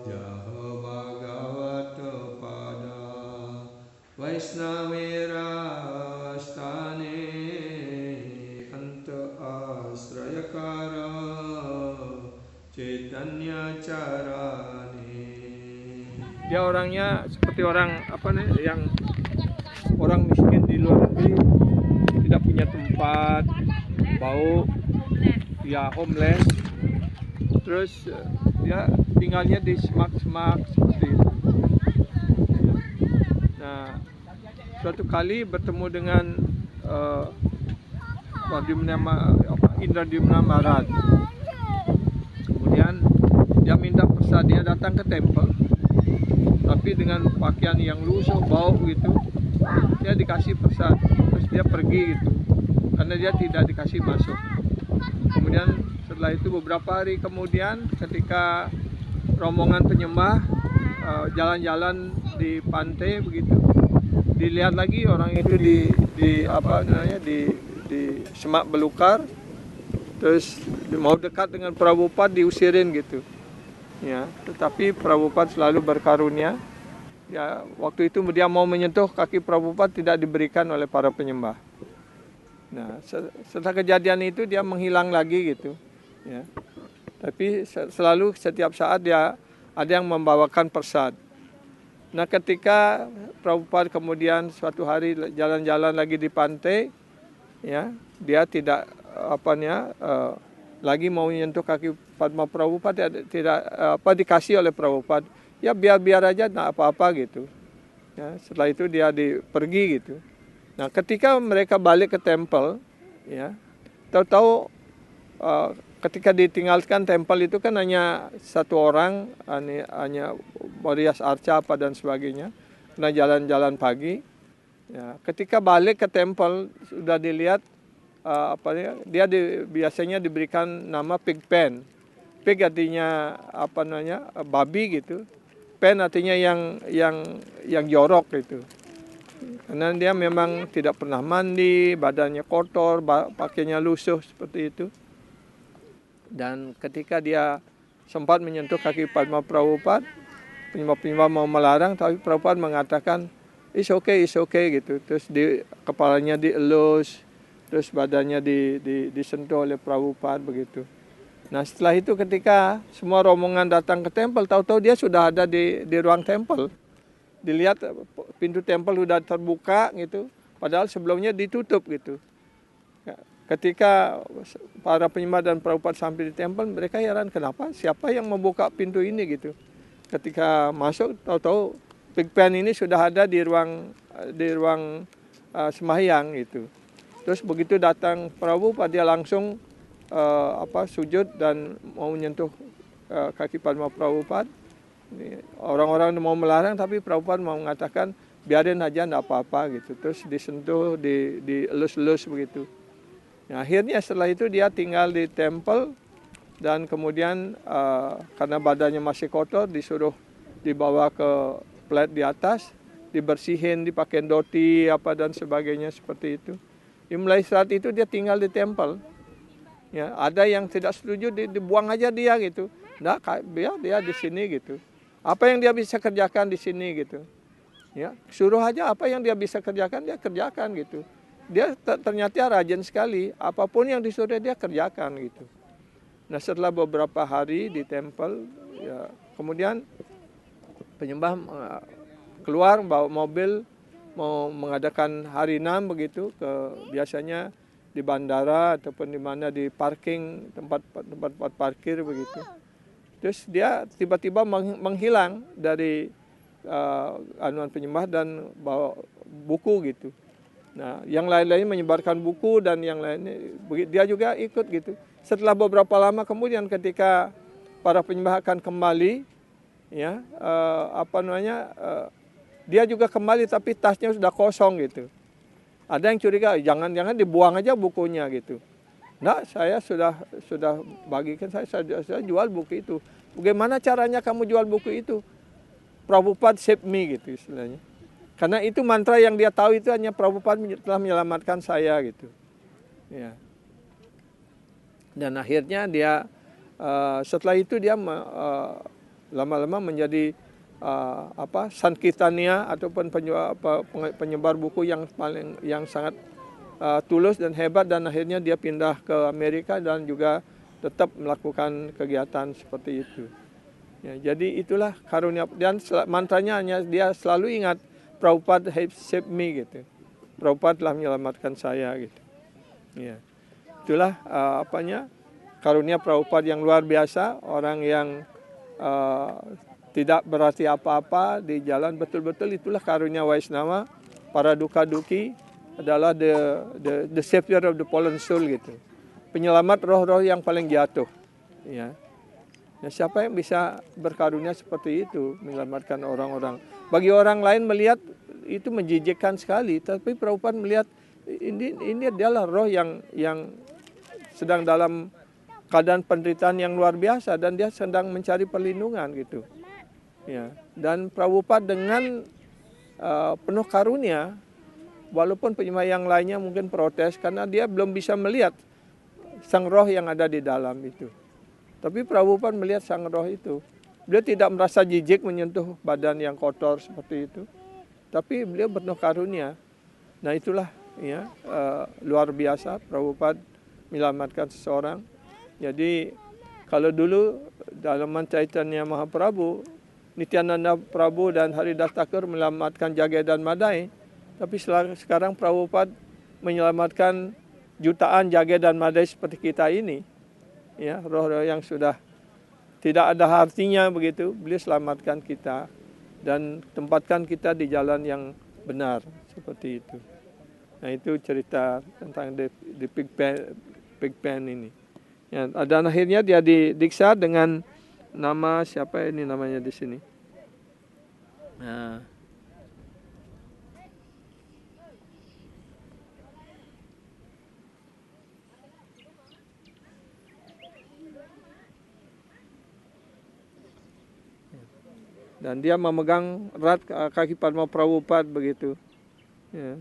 Jaha Bhagavata Pada Vaishnavera Stane Anta Asrayakara Chaitanya Charane. Dia orangnya seperti orang yang orang miskin di luar negeri, tidak punya tempat, bau, dia homeless, terus dia tinggalnya di semak-semak seperti itu. Nah, suatu kali bertemu dengan Indradyumna Maharaj. Kemudian dia minta persad, dia datang ke tempel, tapi dengan pakaian yang lusuh, bau gitu. Dia dikasih persad, terus dia pergi gitu, karena dia tidak dikasih masuk. Kemudian setelah itu beberapa hari kemudian, ketika rombongan penyembah jalan-jalan di pantai begitu, dilihat lagi orang itu di semak belukar, terus mau dekat dengan Prabhupada diusirin gitu. Ya, tetapi Prabhupada selalu berkarunia. Ya, waktu itu dia mau menyentuh kaki Prabhupada, tidak diberikan oleh para penyembah. Nah, setelah kejadian itu dia menghilang lagi gitu. Ya. Tapi selalu setiap saat dia ada yang membawakan persad. Nah, ketika Prabhupada kemudian suatu hari jalan-jalan lagi di pantai, ya, dia tidak lagi mau menyentuh kaki Padma Prabhupada, tidak dikasih oleh Prabhupada. Ya biar aja, tidak apa-apa gitu. Ya, setelah itu dia pergi gitu. Nah, ketika mereka balik ke tempel, ya, tahu-tahu ketika ditinggalkan tempel itu kan hanya satu orang, hanya merias arca apa dan sebagainya, karena jalan-jalan pagi. Ya, ketika balik ke tempel sudah dilihat dia biasanya diberikan nama Pigpen. Pig artinya babi gitu. Pen artinya yang jorok gitu. Karena dia memang tidak pernah mandi, badannya kotor, pakainya lusuh seperti itu. Dan ketika dia sempat menyentuh kaki Padma Prabhupada, penyembah-penyembah mau melarang, tapi Prabhupada mengatakan it's okay gitu. Terus kepalanya dielus, terus badannya disentuh oleh Prabhupada begitu. Nah, setelah itu ketika semua rombongan datang ke tempel, tahu-tahu dia sudah ada di ruang tempel. Dilihat pintu tempel sudah terbuka gitu, padahal sebelumnya ditutup gitu. Ketika para penyembah dan Prabhupada sampai di tempel, mereka heran kenapa, siapa yang membuka pintu ini gitu. Ketika masuk, tahu-tahu Pigpen ini sudah ada di ruang sembahyang gitu. Terus begitu datang Prabhupada, dia langsung sujud dan mau menyentuh kaki Padma Prabhupada. Orang-orang mau melarang, tapi Prabhupada mau mengatakan biarin aja, enggak apa-apa gitu. Terus disentuh, dielus-elus begitu. Nah, akhirnya setelah itu dia tinggal di tempel, dan kemudian karena badannya masih kotor, disuruh dibawa ke plat di atas, dibersihin, dipakai doti dan sebagainya seperti itu. Mulai saat itu dia tinggal di tempel. Ya, ada yang tidak setuju dibuang aja dia gitu. Nah, biar dia di sini gitu. Apa yang dia bisa kerjakan di sini gitu. Ya, suruh aja apa yang dia bisa kerjakan, dia kerjakan gitu. Dia ternyata rajin sekali. Apapun yang disuruh dia kerjakan gitu. Nah, setelah beberapa hari di tempel, ya, kemudian penyembah keluar bawa mobil mau mengadakan harinam begitu, biasanya di bandara ataupun di mana di parking, tempat parkir begitu. Terus dia tiba-tiba menghilang dari anuan penyembah dan bawa buku gitu. Nah, yang lain-lain menyebarkan buku dan yang lainnya dia juga ikut gitu. Setelah beberapa lama kemudian ketika para penyembah akan kembali, ya dia juga kembali tapi tasnya sudah kosong gitu. Ada yang curiga, jangan-jangan dibuang aja bukunya gitu. Nah, saya sudah bagikan, saya jual buku itu. Bagaimana caranya kamu jual buku itu? Prabhupada save me gitu istilahnya. Karena itu mantra yang dia tahu, itu hanya Prabhupada telah menyelamatkan saya gitu. Ya. Dan akhirnya dia setelah itu dia lama-lama menjadi Sankirtania ataupun penyebar buku yang sangat tulus dan hebat, dan akhirnya dia pindah ke Amerika dan juga tetap melakukan kegiatan seperti itu. Ya, jadi itulah karunia, dan mantranya hanya dia selalu ingat Prabhupada have saved me gitu. Prabhupada telah menyelamatkan saya gitu. Ya. Itulah karunia Prabhupada yang luar biasa, orang yang tidak berarti apa-apa di jalan, betul-betul itulah karunia Vaishnava. Para duka duki adalah the savior of the fallen soul gitu. Penyelamat roh-roh yang paling jatuh. Ya. Ya, siapa yang bisa berkarunia seperti itu, menyelamatkan orang-orang. Bagi orang lain melihat itu menjijikkan sekali, tapi Prabhupada melihat ini adalah roh yang sedang dalam keadaan penderitaan yang luar biasa, dan dia sedang mencari perlindungan gitu. Ya, dan Prabhupada dengan penuh karunia, walaupun penyembah yang lainnya mungkin protes karena dia belum bisa melihat sang roh yang ada di dalam itu. Tapi Prabhupada melihat sang roh itu. Beliau tidak merasa jijik menyentuh badan yang kotor seperti itu. Tapi beliau penuh karunia. Nah itulah ya luar biasa Prabhupada menyelamatkan seseorang. Jadi kalau dulu dalam Chaitanya Mahaprabhu, Nityananda Prabhu dan Haridas Thakur menyelamatkan Jagya dan Madai. Tapi sekarang Prabhupada menyelamatkan jutaan Jagya dan Madai seperti kita ini. Ya, roh-roh yang sudah tidak ada artinya begitu, beliau selamatkan kita dan tempatkan kita di jalan yang benar seperti itu. Nah itu cerita tentang the Big Band ini. Ya, dan akhirnya dia didiksa dengan nama siapa ini namanya di sini. Nah. Dan dia memegang erat kaki Padma Prabhupada begitu. Ya.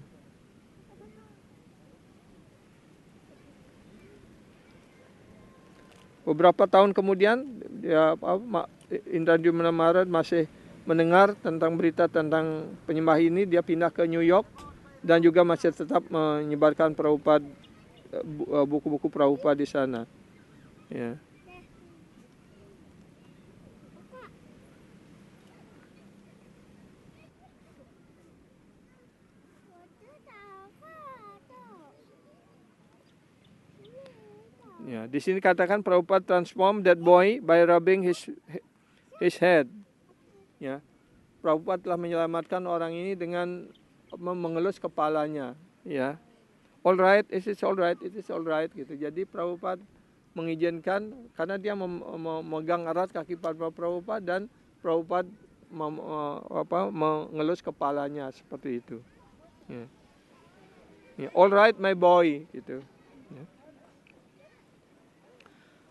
Beberapa tahun kemudian Indradyumna Maharaj masih mendengar tentang berita tentang penyembah ini. Dia pindah ke New York dan juga masih tetap menyebarkan Prabhupada, buku-buku Prabhupada di sana. Ya. Ya, di sini katakan Prabhupada transform that boy by rubbing his head. Ya, Prabhupada telah menyelamatkan orang ini dengan mengelus kepalanya. Ya, all right, it is all right gitu. Jadi Prabhupada mengizinkan karena dia memegang erat kaki Prabhupada dan Prabhupada mengelus kepalanya seperti itu. Ya. Ya, all right, my boy gitu. Ya.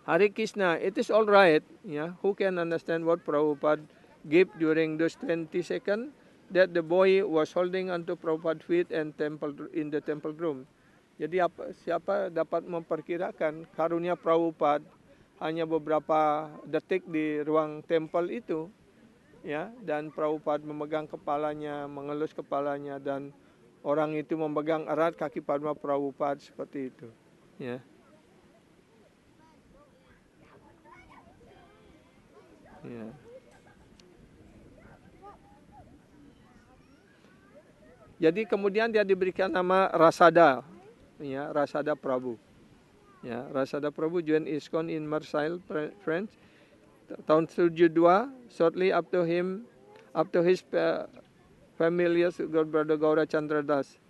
Hare Krishna, it is all right. Yeah, who can understand what Prabhupada gave during those 20 seconds that the boy was holding onto Prabhupada's feet and in the temple room. Jadi siapa dapat memperkirakan karunia Prabhupada hanya beberapa detik di ruang tempel itu, ya, dan Prabhupada memegang kepalanya, mengelus kepalanya, dan orang itu memegang erat kaki Padma Prabhupada seperti itu. Ya. Ya. Jadi kemudian dia diberikan nama Rasada, ya, Rasada Prabhu. Ya, Rasada Prabhu joined ISKCON in Marseille, France, tahun 72. Shortly after his familiar brother Gaura Chandra Das.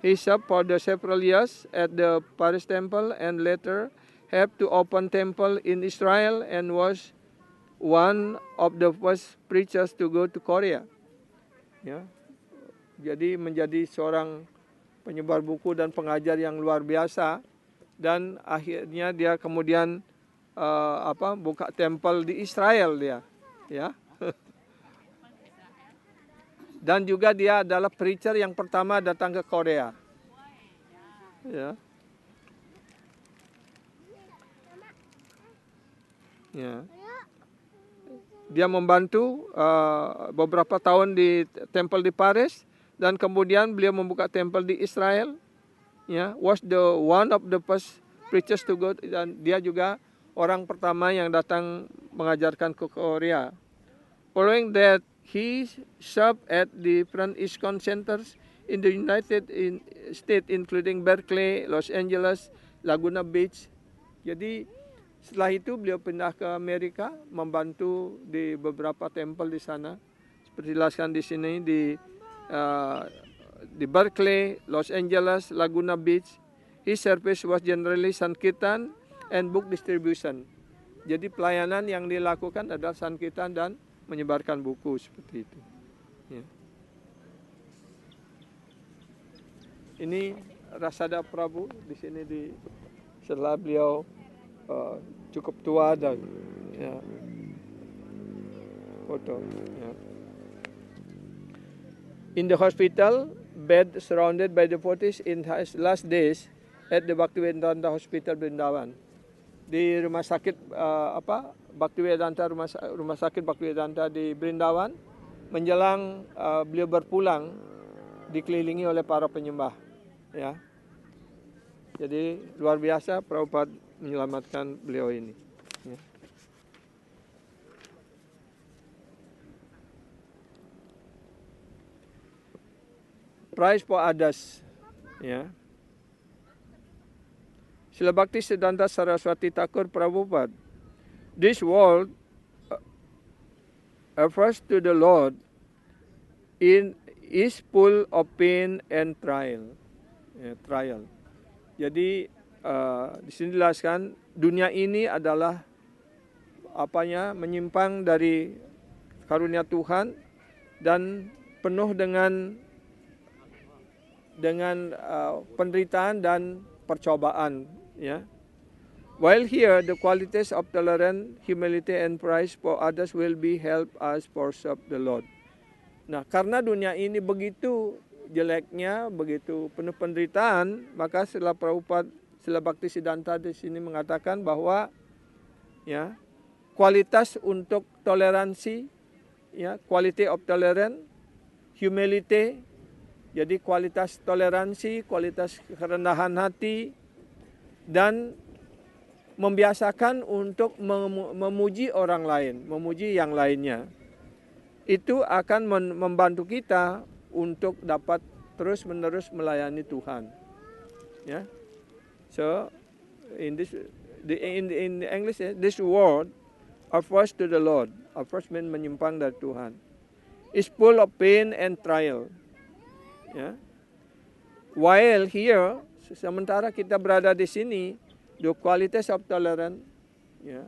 He served for several years at the Paris Temple and later helped to open temple in Israel and was one of the first preachers to go to Korea. Ya. Jadi menjadi seorang penyebar buku dan pengajar yang luar biasa, dan akhirnya dia kemudian buka tempel di Israel dia, ya. Dan juga dia adalah preacher yang pertama datang ke Korea. Ya. Ya. Dia membantu beberapa tahun di tempel di Paris, dan kemudian beliau membuka tempel di Israel. Ya, was the one of the first preachers to go, dan dia juga orang pertama yang datang mengajarkan ke Korea. Following that, he served at different ISKCON centers in the United States, including Berkeley, Los Angeles, Laguna Beach. Jadi setelah itu beliau pindah ke Amerika, membantu di beberapa tempel di sana. Seperti dijelaskan di sini di Berkeley, Los Angeles, Laguna Beach. His service was generally sankirtan and book distribution. Jadi pelayanan yang dilakukan adalah sankirtan dan menyebarkan buku seperti itu. Ya. Ini Rasada Prabu di sini setelah beliau cukup tua dan ya, foto. Ya. In the hospital bed surrounded by devotees in his last days at the Bhaktivedanta Hospital Brindavan. Di rumah sakit Bhaktivedanta, rumah sakit Bhaktivedanta di Brindavan, menjelang beliau berpulang, dikelilingi oleh para penyembah. Ya. Jadi luar biasa Prabhupada menyelamatkan beliau ini. Ya. Prize for others. Ya. Srila Bhaktisiddhanta Saraswati Thakur Prabhupada. This world refers to the Lord is full of pain and trial. Ya, trial. Jadi di sini dijelaskan dunia ini adalah menyimpang dari karunia Tuhan dan penuh dengan penderitaan dan percobaan. Ya. While here the qualities of tolerance, humility, and praise for others will be help us for serve the Lord. Nah, karena dunia ini begitu jeleknya, begitu penuh penderitaan, maka Srila Prabhupada, Srila Bhaktisiddhanta di sini mengatakan bahwa ya, kualitas untuk toleransi, ya, quality of tolerance, humility, jadi kualitas toleransi, kualitas kerendahan hati, dan membiasakan untuk memuji orang lain, memuji yang lainnya. Itu akan membantu kita untuk dapat terus-menerus melayani Tuhan. Ya. So in English, this word refers to the Lord. Refers means menyimpang dari Tuhan. Is full of pain and trial. Ya. While here, sementara kita berada di sini, the qualities of tolerance, ya.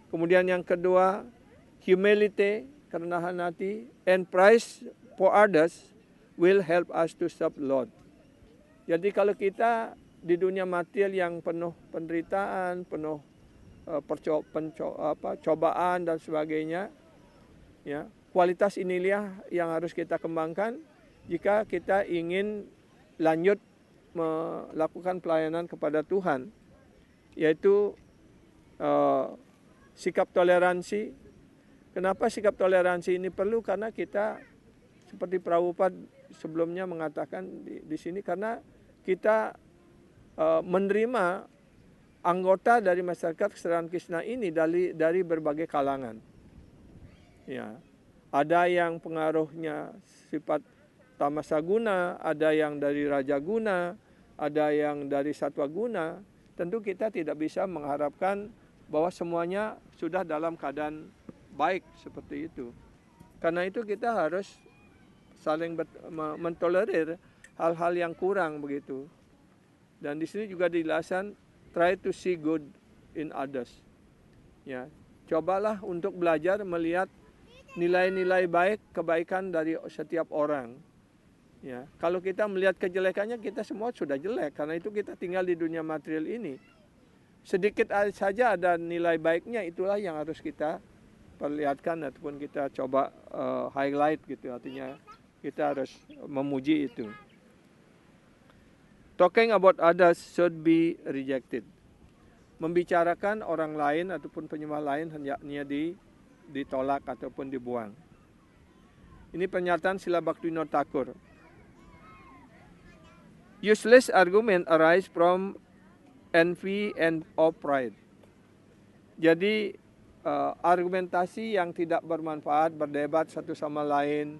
Kemudian yang kedua, humility, kerendahan hati, and praise for others will help us to serve Lord. Jadi kalau kita di dunia material yang penuh penderitaan, penuh cobaan dan sebagainya, ya, kualitas inilah yang harus kita kembangkan jika kita ingin lanjut melakukan pelayanan kepada Tuhan, yaitu sikap toleransi. Kenapa sikap toleransi ini perlu? Karena kita seperti Prabhupada sebelumnya mengatakan di sini, karena kita menerima anggota dari masyarakat kesadaran Krishna ini dari berbagai kalangan. Ya, ada yang pengaruhnya sifat tamasaguna, ada yang dari rajaguna, ada yang dari satwaguna. Tentu kita tidak bisa mengharapkan bahwa semuanya sudah dalam keadaan baik seperti itu. Karena itu kita harus saling mentolerir hal-hal yang kurang begitu. Dan di sini juga dijelaskan try to see good in others. Ya, cobalah untuk belajar melihat nilai-nilai baik, kebaikan dari setiap orang. Ya, kalau kita melihat kejelekannya, kita semua sudah jelek. Karena itu kita tinggal di dunia material ini. Sedikit saja ada nilai baiknya, itulah yang harus kita perlihatkan ataupun kita coba highlight gitu. Artinya kita harus memuji itu. Talking about others should be rejected. Membicarakan orang lain ataupun penyembah lain hendaknya ditolak ataupun dibuang. Ini pernyataan Sila Bhaktivinoda Thakur. Useless argument arise from envy and or pride. Jadi argumentasi yang tidak bermanfaat, berdebat satu sama lain,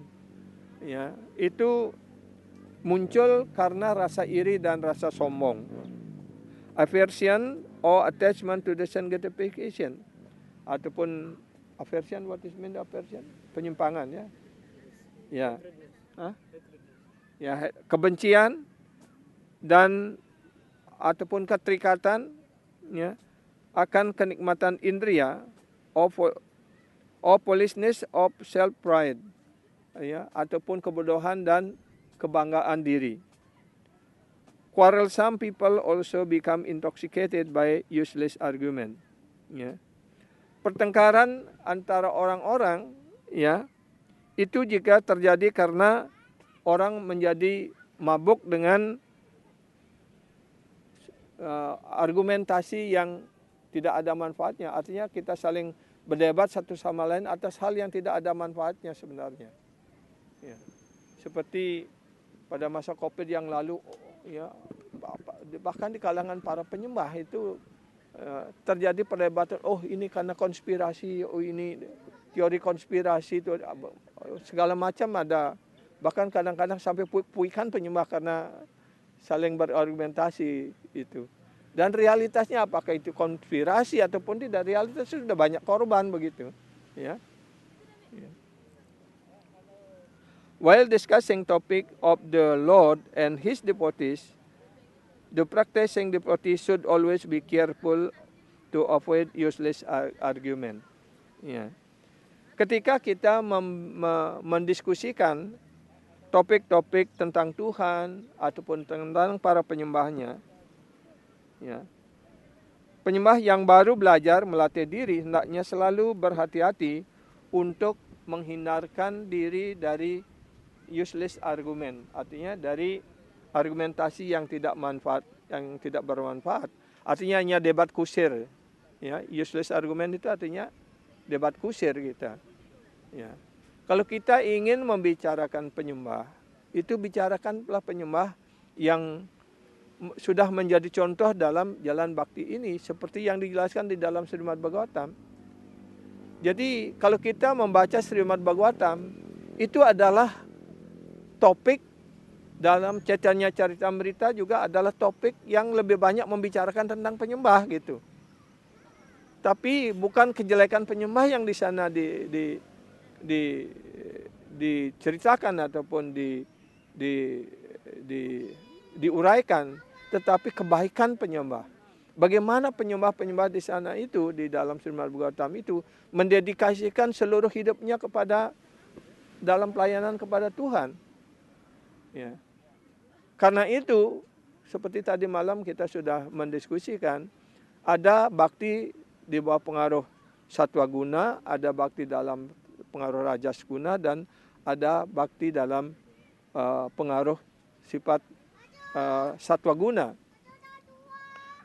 ya, itu muncul karena rasa iri dan rasa sombong. Aversion or attachment to the sanctification, ataupun aversion, what is mean aversion? Penyimpangan, ya, ya, ya, kebencian dan ataupun keterikatan, ya, akan kenikmatan indria or foolishness of self pride, ya, ataupun kebodohan dan kebanggaan diri. Quarrelsome people also become intoxicated by useless argument. Ya. Pertengkaran antara orang-orang, ya, itu jika terjadi karena orang menjadi mabuk dengan argumentasi yang tidak ada manfaatnya. Artinya kita saling berdebat satu sama lain atas hal yang tidak ada manfaatnya sebenarnya. Ya. Seperti pada masa COVID yang lalu, ya, bahkan di kalangan para penyembah itu terjadi perdebatan, oh ini karena konspirasi, oh ini teori konspirasi, itu segala macam ada. Bahkan kadang-kadang sampai puikan penyembah karena saling berargumentasi itu. Dan realitasnya apakah itu konspirasi ataupun tidak, realitas sudah banyak korban begitu, ya. Ya. While discussing topic of the Lord and His devotees, the practicing devotee should always be careful to avoid useless argument. Ya. Ketika kita mendiskusikan topik-topik tentang Tuhan ataupun tentang para penyembahnya, ya, penyembah yang baru belajar melatih diri hendaknya selalu berhati-hati untuk menghindarkan diri dari useless argument, artinya dari argumentasi yang tidak bermanfaat. Artinya hanya debat kusir, ya. Useless argument itu artinya debat kusir kita, ya. Kalau kita ingin membicarakan penyembah, itu bicarakanlah penyembah yang sudah menjadi contoh dalam jalan bakti ini, seperti yang dijelaskan di dalam Srimad Bhagavatam. Jadi kalau kita membaca Srimad Bhagavatam, itu adalah topik dalam Chaitanya Charitamrita, juga adalah topik yang lebih banyak membicarakan tentang penyembah gitu. Tapi bukan kejelekan penyembah yang di sana diceritakan ataupun diuraikan, tetapi kebaikan penyembah. Bagaimana penyembah-penyembah di sana itu, di dalam Srimad Bhagavatam itu, mendedikasikan seluruh hidupnya kepada dalam pelayanan kepada Tuhan. Ya. Karena itu, seperti tadi malam kita sudah mendiskusikan, ada bakti di bawah pengaruh Sattva Guna, ada bakti dalam pengaruh Rajas Guna, dan ada bakti dalam pengaruh sifat Sattva Guna.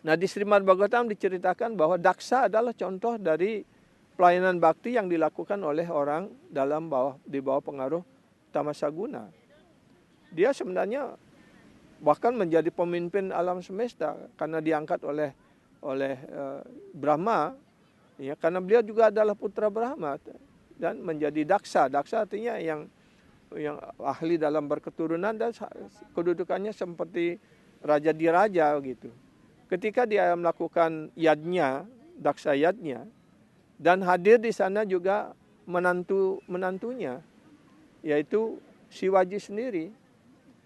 Nah, di Srimad Bhagavatam diceritakan bahwa Daksa adalah contoh dari pelayanan bakti yang dilakukan oleh orang di bawah pengaruh Tamasa Guna. Dia sebenarnya bahkan menjadi pemimpin alam semesta karena diangkat oleh Brahma, ya, karena beliau juga adalah putra Brahma dan menjadi Daksa. Daksa artinya yang ahli dalam berketurunan dan kedudukannya seperti raja diraja gitu. Ketika dia melakukan yadnya, Daksa yadnya, dan hadir di sana juga menantunya, yaitu Shivaji sendiri.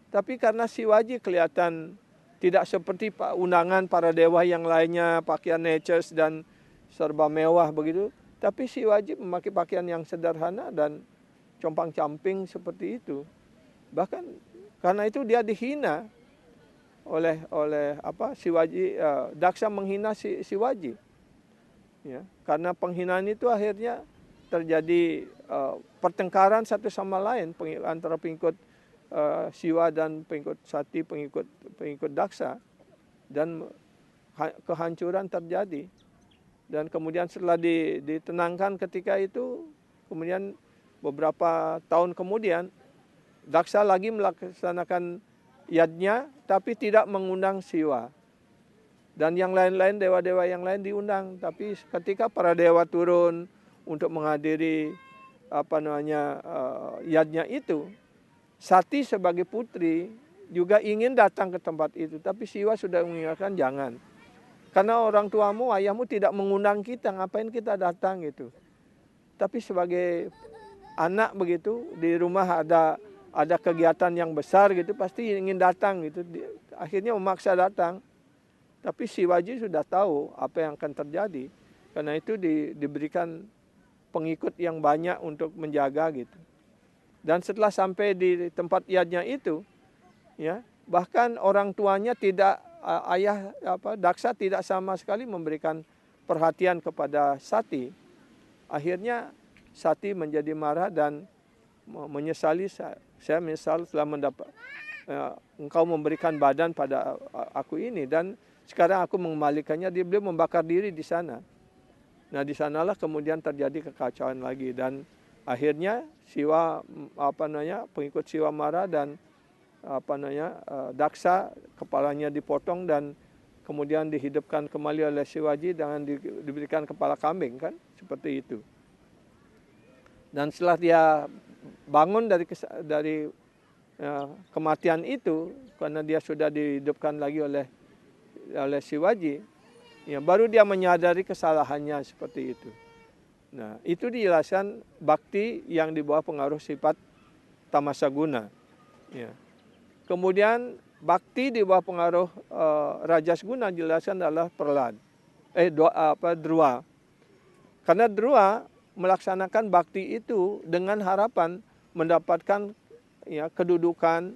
Tapi karena Shivaji kelihatan tidak seperti undangan para dewa yang lainnya, pakaian neces dan serba mewah begitu. Tapi Shivaji memakai pakaian yang sederhana dan compang-camping seperti itu. Bahkan karena itu dia dihina oleh Shivaji. Daksa menghina Shivaji. Ya, karena penghinaan itu akhirnya terjadi pertengkaran satu sama lain antara pengikut Siwa dan pengikut Sati, pengikut Daksa, dan kehancuran terjadi. Dan kemudian setelah ditenangkan ketika itu, kemudian beberapa tahun kemudian Daksa lagi melaksanakan yadnya, tapi tidak mengundang Siwa. Dan yang lain-lain, dewa-dewa yang lain diundang. Tapi ketika para dewa turun untuk menghadiri yadnya itu, Sati sebagai putri juga ingin datang ke tempat itu. Tapi Siwa sudah mengingatkan jangan. Karena orang tuamu, ayahmu tidak mengundang kita, ngapain kita datang gitu. Tapi sebagai anak begitu, di rumah ada kegiatan yang besar gitu, pasti ingin datang gitu. Akhirnya memaksa datang. Tapi Siwaji sudah tahu apa yang akan terjadi. Karena itu diberikan pengikut yang banyak untuk menjaga gitu. Dan setelah sampai di tempat yadnya itu, ya, bahkan orang tuanya tidak, Daksa tidak sama sekali memberikan perhatian kepada Sati. Akhirnya Sati menjadi marah dan menyesali, saya menyesal telah engkau memberikan badan pada aku ini, dan sekarang aku mengembalikannya. Beliau membakar diri di sana. Nah, di sanalah kemudian terjadi kekacauan lagi, dan akhirnya pengikut Siwa marah, dan Daksa kepalanya dipotong dan kemudian dihidupkan kembali oleh Siwaji dengan diberikan kepala kambing, kan, seperti itu. Dan setelah dia bangun dari kematian itu, karena dia sudah dihidupkan lagi oleh Siwaji, ya, baru dia menyadari kesalahannya seperti itu. Nah, itu dijelaskan bakti yang di bawah pengaruh sifat tamasaguna. Ya. Kemudian bakti di bawah pengaruh rajasguna dijelaskan adalah Druwa. Karena Druwa melaksanakan bakti itu dengan harapan mendapatkan, ya, kedudukan,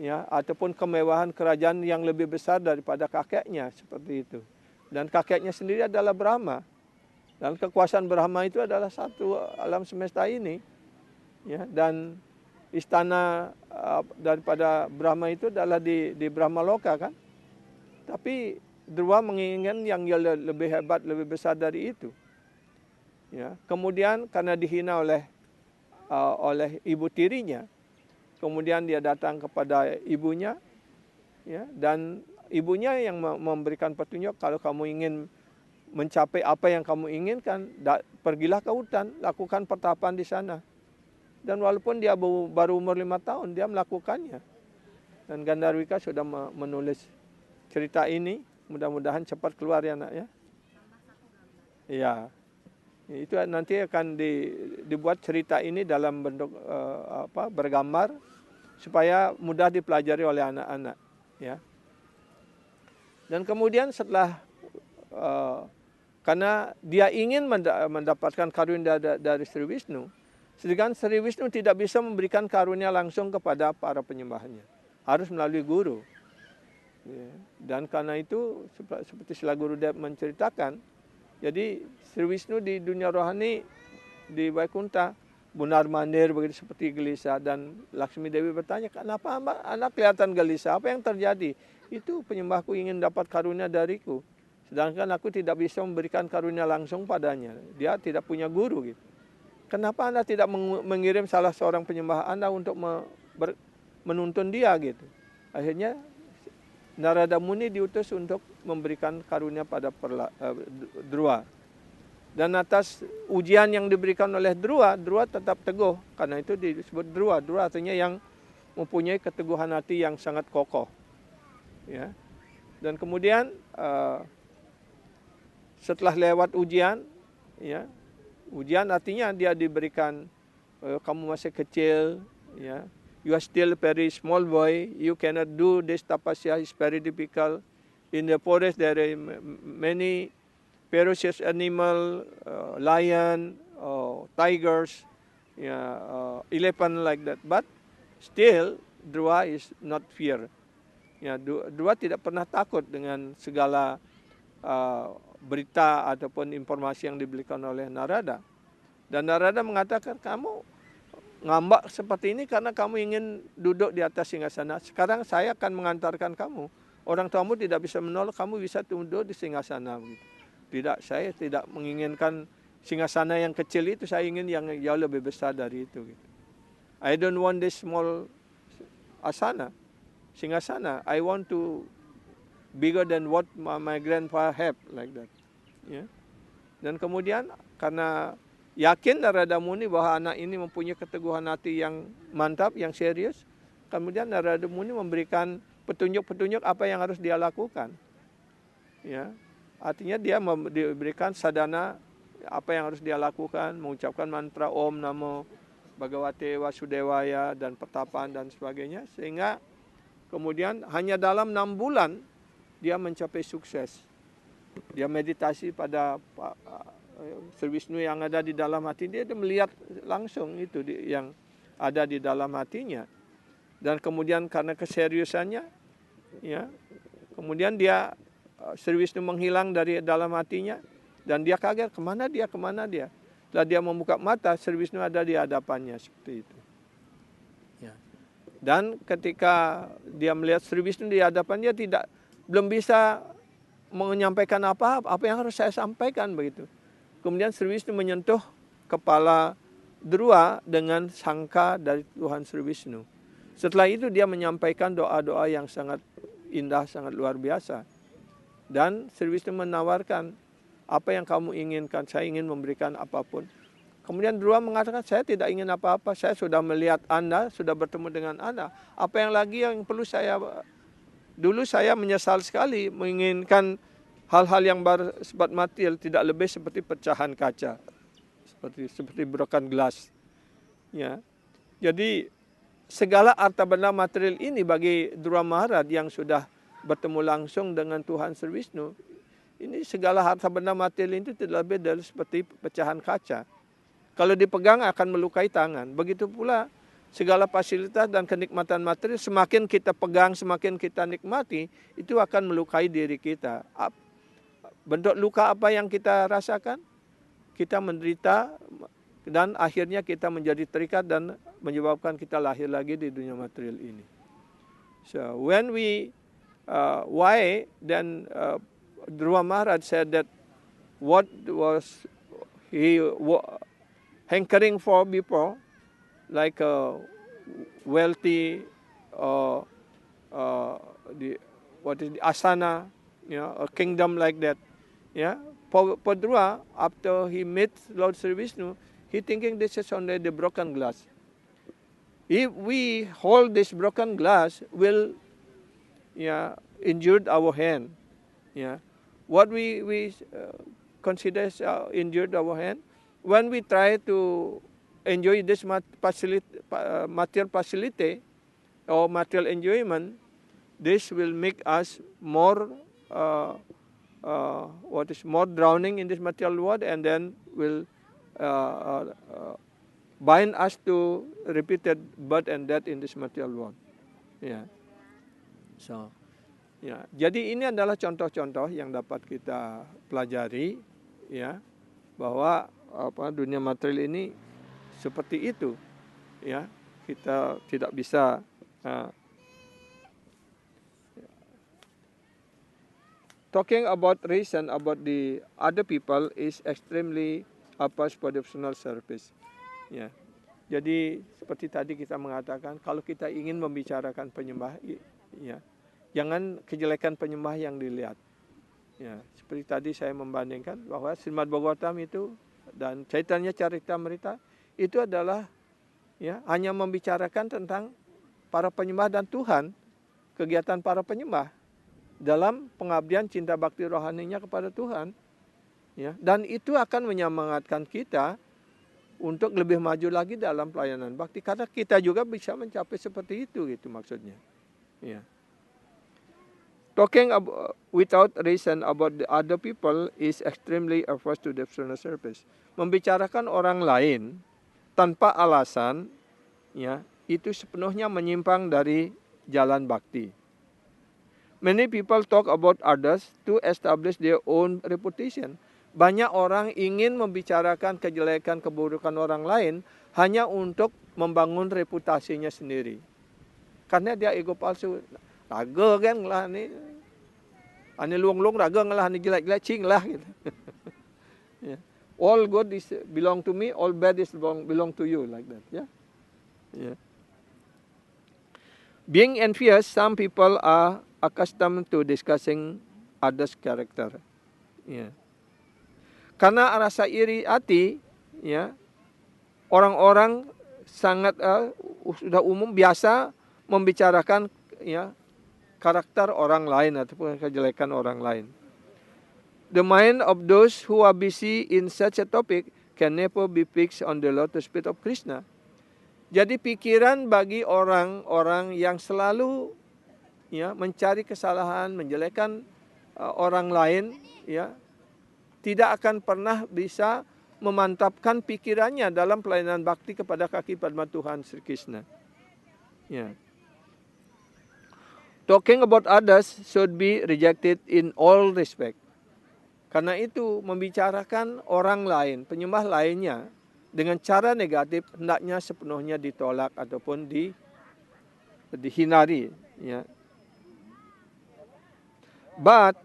ya, ataupun kemewahan kerajaan yang lebih besar daripada kakeknya, seperti itu. Dan kakeknya sendiri adalah Brahma. Dan kekuasaan Brahma itu adalah satu alam semesta ini, ya, dan istana daripada Brahma itu adalah di Brahmaloka, kan. Tapi Druwa menginginkan yang lebih hebat, lebih besar dari itu. Ya, kemudian karena dihina oleh ibu tirinya, kemudian dia datang kepada ibunya, ya, dan ibunya yang memberikan petunjuk, kalau kamu ingin mencapai apa yang kamu inginkan, pergilah ke hutan, lakukan pertapan di sana. Dan walaupun dia baru umur 5 tahun, dia melakukannya. Dan Gandarwika sudah menulis cerita ini, mudah-mudahan cepat keluar, ya, nak, ya. Iya. Itu nanti akan dibuat cerita ini dalam bentuk bergambar supaya mudah dipelajari oleh anak-anak, ya. Dan kemudian setelah karena dia ingin mendapatkan karunia dari Sri Wisnu, sedangkan Sri Wisnu tidak bisa memberikan karunia langsung kepada para penyembahnya, harus melalui guru. Ya. Dan karena itu seperti Sila Gurudev menceritakan, jadi Sri Wisnu di dunia rohani di Vaikunta benar-benar begitu seperti gelisah, dan Laksmi Dewi bertanya, kenapa anak kelihatan gelisah? Apa yang terjadi? Itu penyembahku ingin dapat karunia dariku, sedangkan aku tidak bisa memberikan karunia langsung padanya. Dia tidak punya guru gitu. Kenapa Anda tidak mengirim salah seorang penyembah Anda untuk menuntun dia gitu? Akhirnya Narada Muni diutus untuk memberikan karunia pada Druwa. Dan atas ujian yang diberikan oleh Druwa tetap teguh. Karena itu disebut Druwa. Druwa artinya yang mempunyai keteguhan hati yang sangat kokoh. Ya. Dan kemudian setelah lewat ujian, ya, ujian artinya dia diberikan, kamu masih kecil, ya. You are still very small boy. You cannot do this tapasya. It's very difficult. In the forest there are many ferocious animal, lion, tigers, elephant like that. But still, Druwa is not fear. Ya, Druwa tidak pernah takut dengan segala berita ataupun informasi yang diberikan oleh Narada. Dan Narada mengatakan, kamu ngambak seperti ini karena kamu ingin duduk di atas singgasana. Sekarang saya akan mengantarkan kamu. Orang tuamu tidak bisa menolak, kamu bisa duduk di singgasana. Gitu. Tidak, saya tidak menginginkan singgasana yang kecil itu, saya ingin yang jauh lebih besar dari itu. Gitu. I don't want this small asana, singgasana. I want to bigger than what my grandpa have, like that. Ya. Dan kemudian karena yakin Narada Muni bahwa anak ini mempunyai keteguhan hati yang mantap, yang serius, kemudian Narada Muni memberikan petunjuk-petunjuk apa yang harus dia lakukan. Ya. Artinya dia diberikan sadana apa yang harus dia lakukan, mengucapkan mantra Om Namo Bhagavate Vasudevaya dan pertapaan dan sebagainya, sehingga kemudian hanya dalam 6 bulan dia mencapai sukses. Dia meditasi pada Sri Wisnu yang ada di dalam hati dia melihat langsung itu yang ada di dalam hatinya. Dan kemudian karena keseriusannya, ya, kemudian dia Sri Wisnu menghilang dari dalam hatinya dan dia kaget kemana dia. Setelah dia membuka mata, Sri Wisnu ada di hadapannya seperti itu. Ya. Dan ketika dia melihat Sri Wisnu di hadapannya, belum bisa menyampaikan apa yang harus saya sampaikan begitu. Kemudian Sri Wisnu menyentuh kepala Dhruva dengan sangka dari Tuhan Sri Wisnu. Setelah itu dia menyampaikan doa-doa yang sangat indah, sangat luar biasa. Dan Sri Wisnu menawarkan, apa yang kamu inginkan, saya ingin memberikan apapun. Kemudian Dhruva mengatakan, saya tidak ingin apa-apa, saya sudah melihat Anda, sudah bertemu dengan Anda. Apa yang lagi yang perlu saya... Dulu saya menyesal sekali menginginkan hal-hal yang bersifat material, tidak lebih seperti pecahan kaca, seperti broken glass. Ya. Jadi segala harta benda material ini bagi Dhruva Maharaj yang sudah bertemu langsung dengan Tuhan Sri Wisnu, ini segala harta benda material itu tidak lebih dari seperti pecahan kaca. Kalau dipegang akan melukai tangan. Begitu pula segala fasilitas dan kenikmatan material, semakin kita pegang, semakin kita nikmati, itu akan melukai diri kita. Bentuk luka apa yang kita rasakan? Kita menderita dan akhirnya kita menjadi terikat dan menyebabkan kita lahir lagi di dunia material ini. So when we why then Dhruva Maharaj said that what was he hankering for before, like a wealthy the asana, a kingdom like that. Yeah, for Dhruva, after he met Lord Sri Vishnu, he thinking this is only the broken glass. If we hold this broken glass, will injured our hand. Yeah, what we consider as injured our hand when we try to enjoy this material facility or material enjoyment. This will make us more more drowning in this material world, and then will bind us to repeated birth and death in this material world. Yeah. So, ya. Jadi ini adalah contoh-contoh yang dapat kita pelajari, ya, bahwa dunia material ini seperti itu, ya. Kita tidak bisa talking about reason about the other people is extremely for devotional service. Ya. Jadi seperti tadi kita mengatakan, kalau kita ingin membicarakan penyembah, ya, jangan kejelekan penyembah yang dilihat. Ya, seperti tadi saya membandingkan bahwa Srimad Bhagavatam itu dan Chaitanya Charitamrita itu adalah, ya, hanya membicarakan tentang para penyembah dan Tuhan, kegiatan para penyembah dalam pengabdian cinta bakti rohaninya kepada Tuhan, ya, dan itu akan menyemangatkan kita untuk lebih maju lagi dalam pelayanan bakti, karena kita juga bisa mencapai seperti itu, gitu maksudnya. Ya. Talking without reason about the other people is extremely averse to devotional service. Membicarakan orang lain tanpa alasan, ya, itu sepenuhnya menyimpang dari jalan bakti. Many people talk about others to establish their own reputation. Banyak orang ingin membicarakan kejelekan, keburukan orang lain hanya untuk membangun reputasinya sendiri. Karena dia ego palsu. Raga kan lah ni. Ani luang-luang dagang lah, ani jelek-jelek cing lah gitu. Ya. All good is belong to me, all bad is belong to you, like that. Yeah. Yeah. Being envious, some people are accustomed to discussing others' character. Yeah. Karena rasa iri hati, ya, orang-orang sangat sudah umum biasa membicarakan, ya, karakter orang lain ataupun kejelekan orang lain. The mind of those who are busy in such a topic can never be fixed on the lotus feet of Krishna. Jadi pikiran bagi orang-orang yang selalu, ya, mencari kesalahan, menjelekan orang lain, ya, tidak akan pernah bisa memantapkan pikirannya dalam pelayanan bakti kepada kaki padma Tuhan Sri Krishna. Ya. Talking about others should be rejected in all respect. Karena itu membicarakan orang lain, penyembah lainnya dengan cara negatif hendaknya sepenuhnya ditolak ataupun dihindari. Ya. But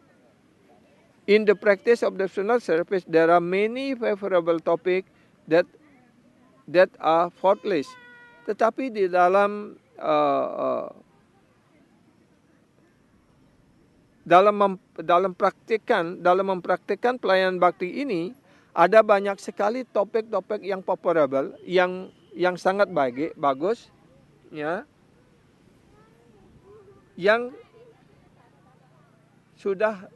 in the practice of devotional service, there are many favorable topics that are faultless. Tetapi di dalam mempraktikkan pelayanan bakti ini, ada banyak sekali topik-topik yang favorable, yang sangat bagus, ya, yang sudah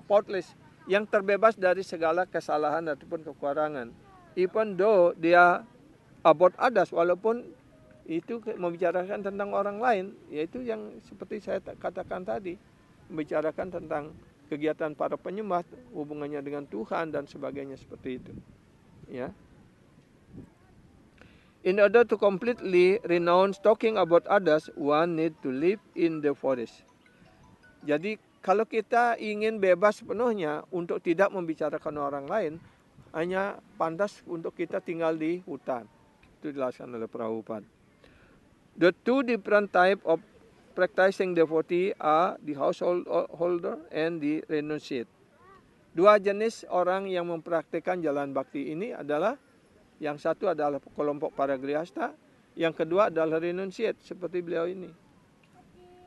faultless, yang terbebas dari segala kesalahan ataupun kekurangan. Even though dia about others, walaupun itu membicarakan tentang orang lain, yaitu yang seperti saya katakan tadi, membicarakan tentang kegiatan para penyembah, hubungannya dengan Tuhan dan sebagainya seperti itu. Ya. In order to completely renounce talking about others, one need to live in the forest. Jadi kalau kita ingin bebas sepenuhnya untuk tidak membicarakan orang lain, hanya pantas untuk kita tinggal di hutan. Itu dijelaskan oleh Prabhupada. The two different type of practicing devotee are the householder and the renunciate. Dua jenis orang yang mempraktikkan jalan bakti ini adalah, yang satu adalah kelompok para grihasta, yang kedua adalah renunciate seperti beliau ini.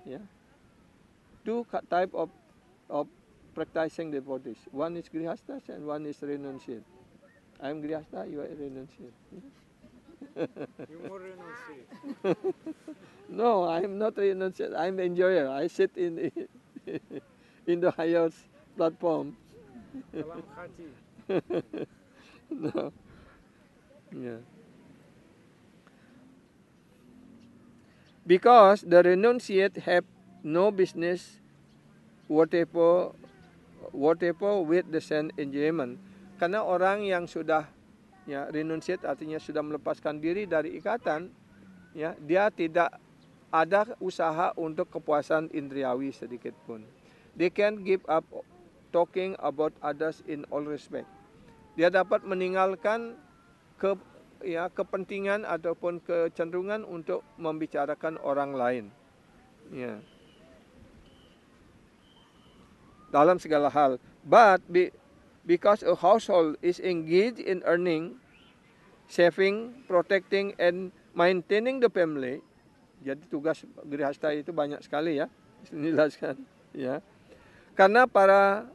Ya. Two type of practicing devotees. One is grihasta and one is renunciate. I am grihasta, you are renunciate. You more renunciate. No, I am not renunciate. I am enjoyer. I sit in the highest platform. Kalam khati. No. Yeah. Because the renunciate have no business whatever with the sense enjoyment. Karena orang yang sudah, ya, renunciate artinya sudah melepaskan diri dari ikatan, ya, dia tidak ada usaha untuk kepuasan indriawi sedikit pun. They can give up talking about others in all respect. Dia dapat meninggalkan kepentingan ataupun kecenderungan untuk membicarakan orang lain. Ya. Dalam segala hal. But because a household is engaged in earning, saving, protecting, and maintaining the family, jadi tugas grihasta itu banyak sekali, ya, dijelaskan, ya. Karena para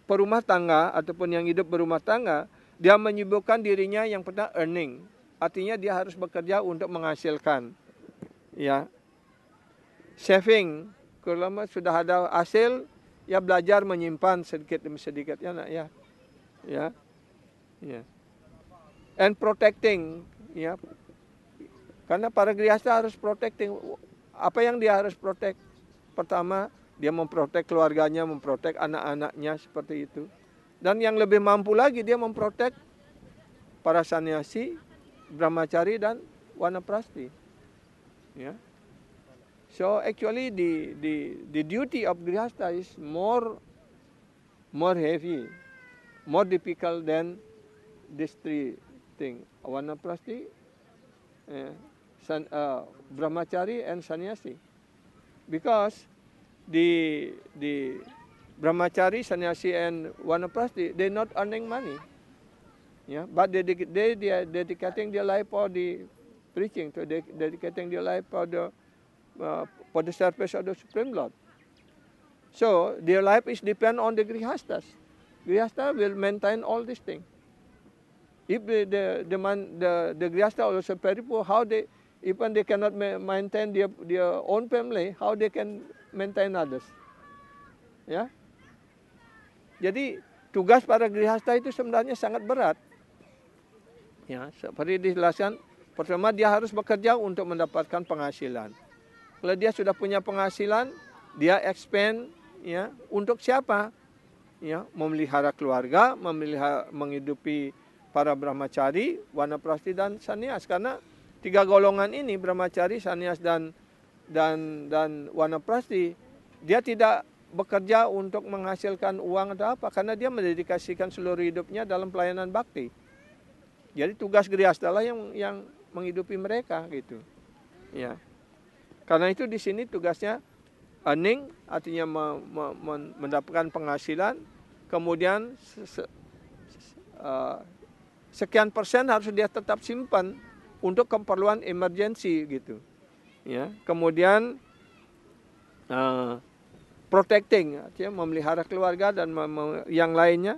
perumah tangga ataupun yang hidup berumah tangga, dia menyibukkan dirinya yang pertama earning, artinya dia harus bekerja untuk menghasilkan, ya. Saving, kalau sudah ada hasil, ya belajar menyimpan sedikit demi sedikit, ya nak, ya, ya, ya. And protecting, ya. Karena para grihasta harus protecting. Apa yang dia harus protect? Pertama, dia memprotek keluarganya, memprotek anak-anaknya, seperti itu. Dan yang lebih mampu lagi, dia memprotek para sannyasi, brahmachari, dan wanaprasti. Ya. So actually the duty of grihasta is more heavy, more difficult than these three things. Wanaprasti, brahmachari, and sannyasi. Because the brahmachari, sannyasi, and vanaprastha, they're not earning money. Yeah, but they are dedicating their life for the preaching, to dedicating their life for the service of the Supreme Lord. So their life is depend on the grihastas. Grihasta will maintain all these things. If the grihasta also very poor, how they, even they cannot maintain their own family, how they can maintain others? Ya. Jadi tugas para grihasta itu sebenarnya sangat berat. Ya, seperti dijelaskan, pertama dia harus bekerja untuk mendapatkan penghasilan. Kalau dia sudah punya penghasilan, dia expand, ya, untuk siapa? Ya, memelihara keluarga, menghidupi para brahmachari, vanaprastha, dan sannyas. Karena 3 golongan ini, brahmachari, sannyas, dan vanaprastha, dia tidak bekerja untuk menghasilkan uang atau apa, karena dia mendedikasikan seluruh hidupnya dalam pelayanan bakti. Jadi tugas grihasta lah yang menghidupi mereka gitu. Ya. Karena itu di sini tugasnya earning, artinya mendapatkan penghasilan, kemudian sekian persen harus dia tetap simpan untuk keperluan emergensi gitu. Ya. Kemudian protecting, artinya memelihara keluarga dan yang lainnya.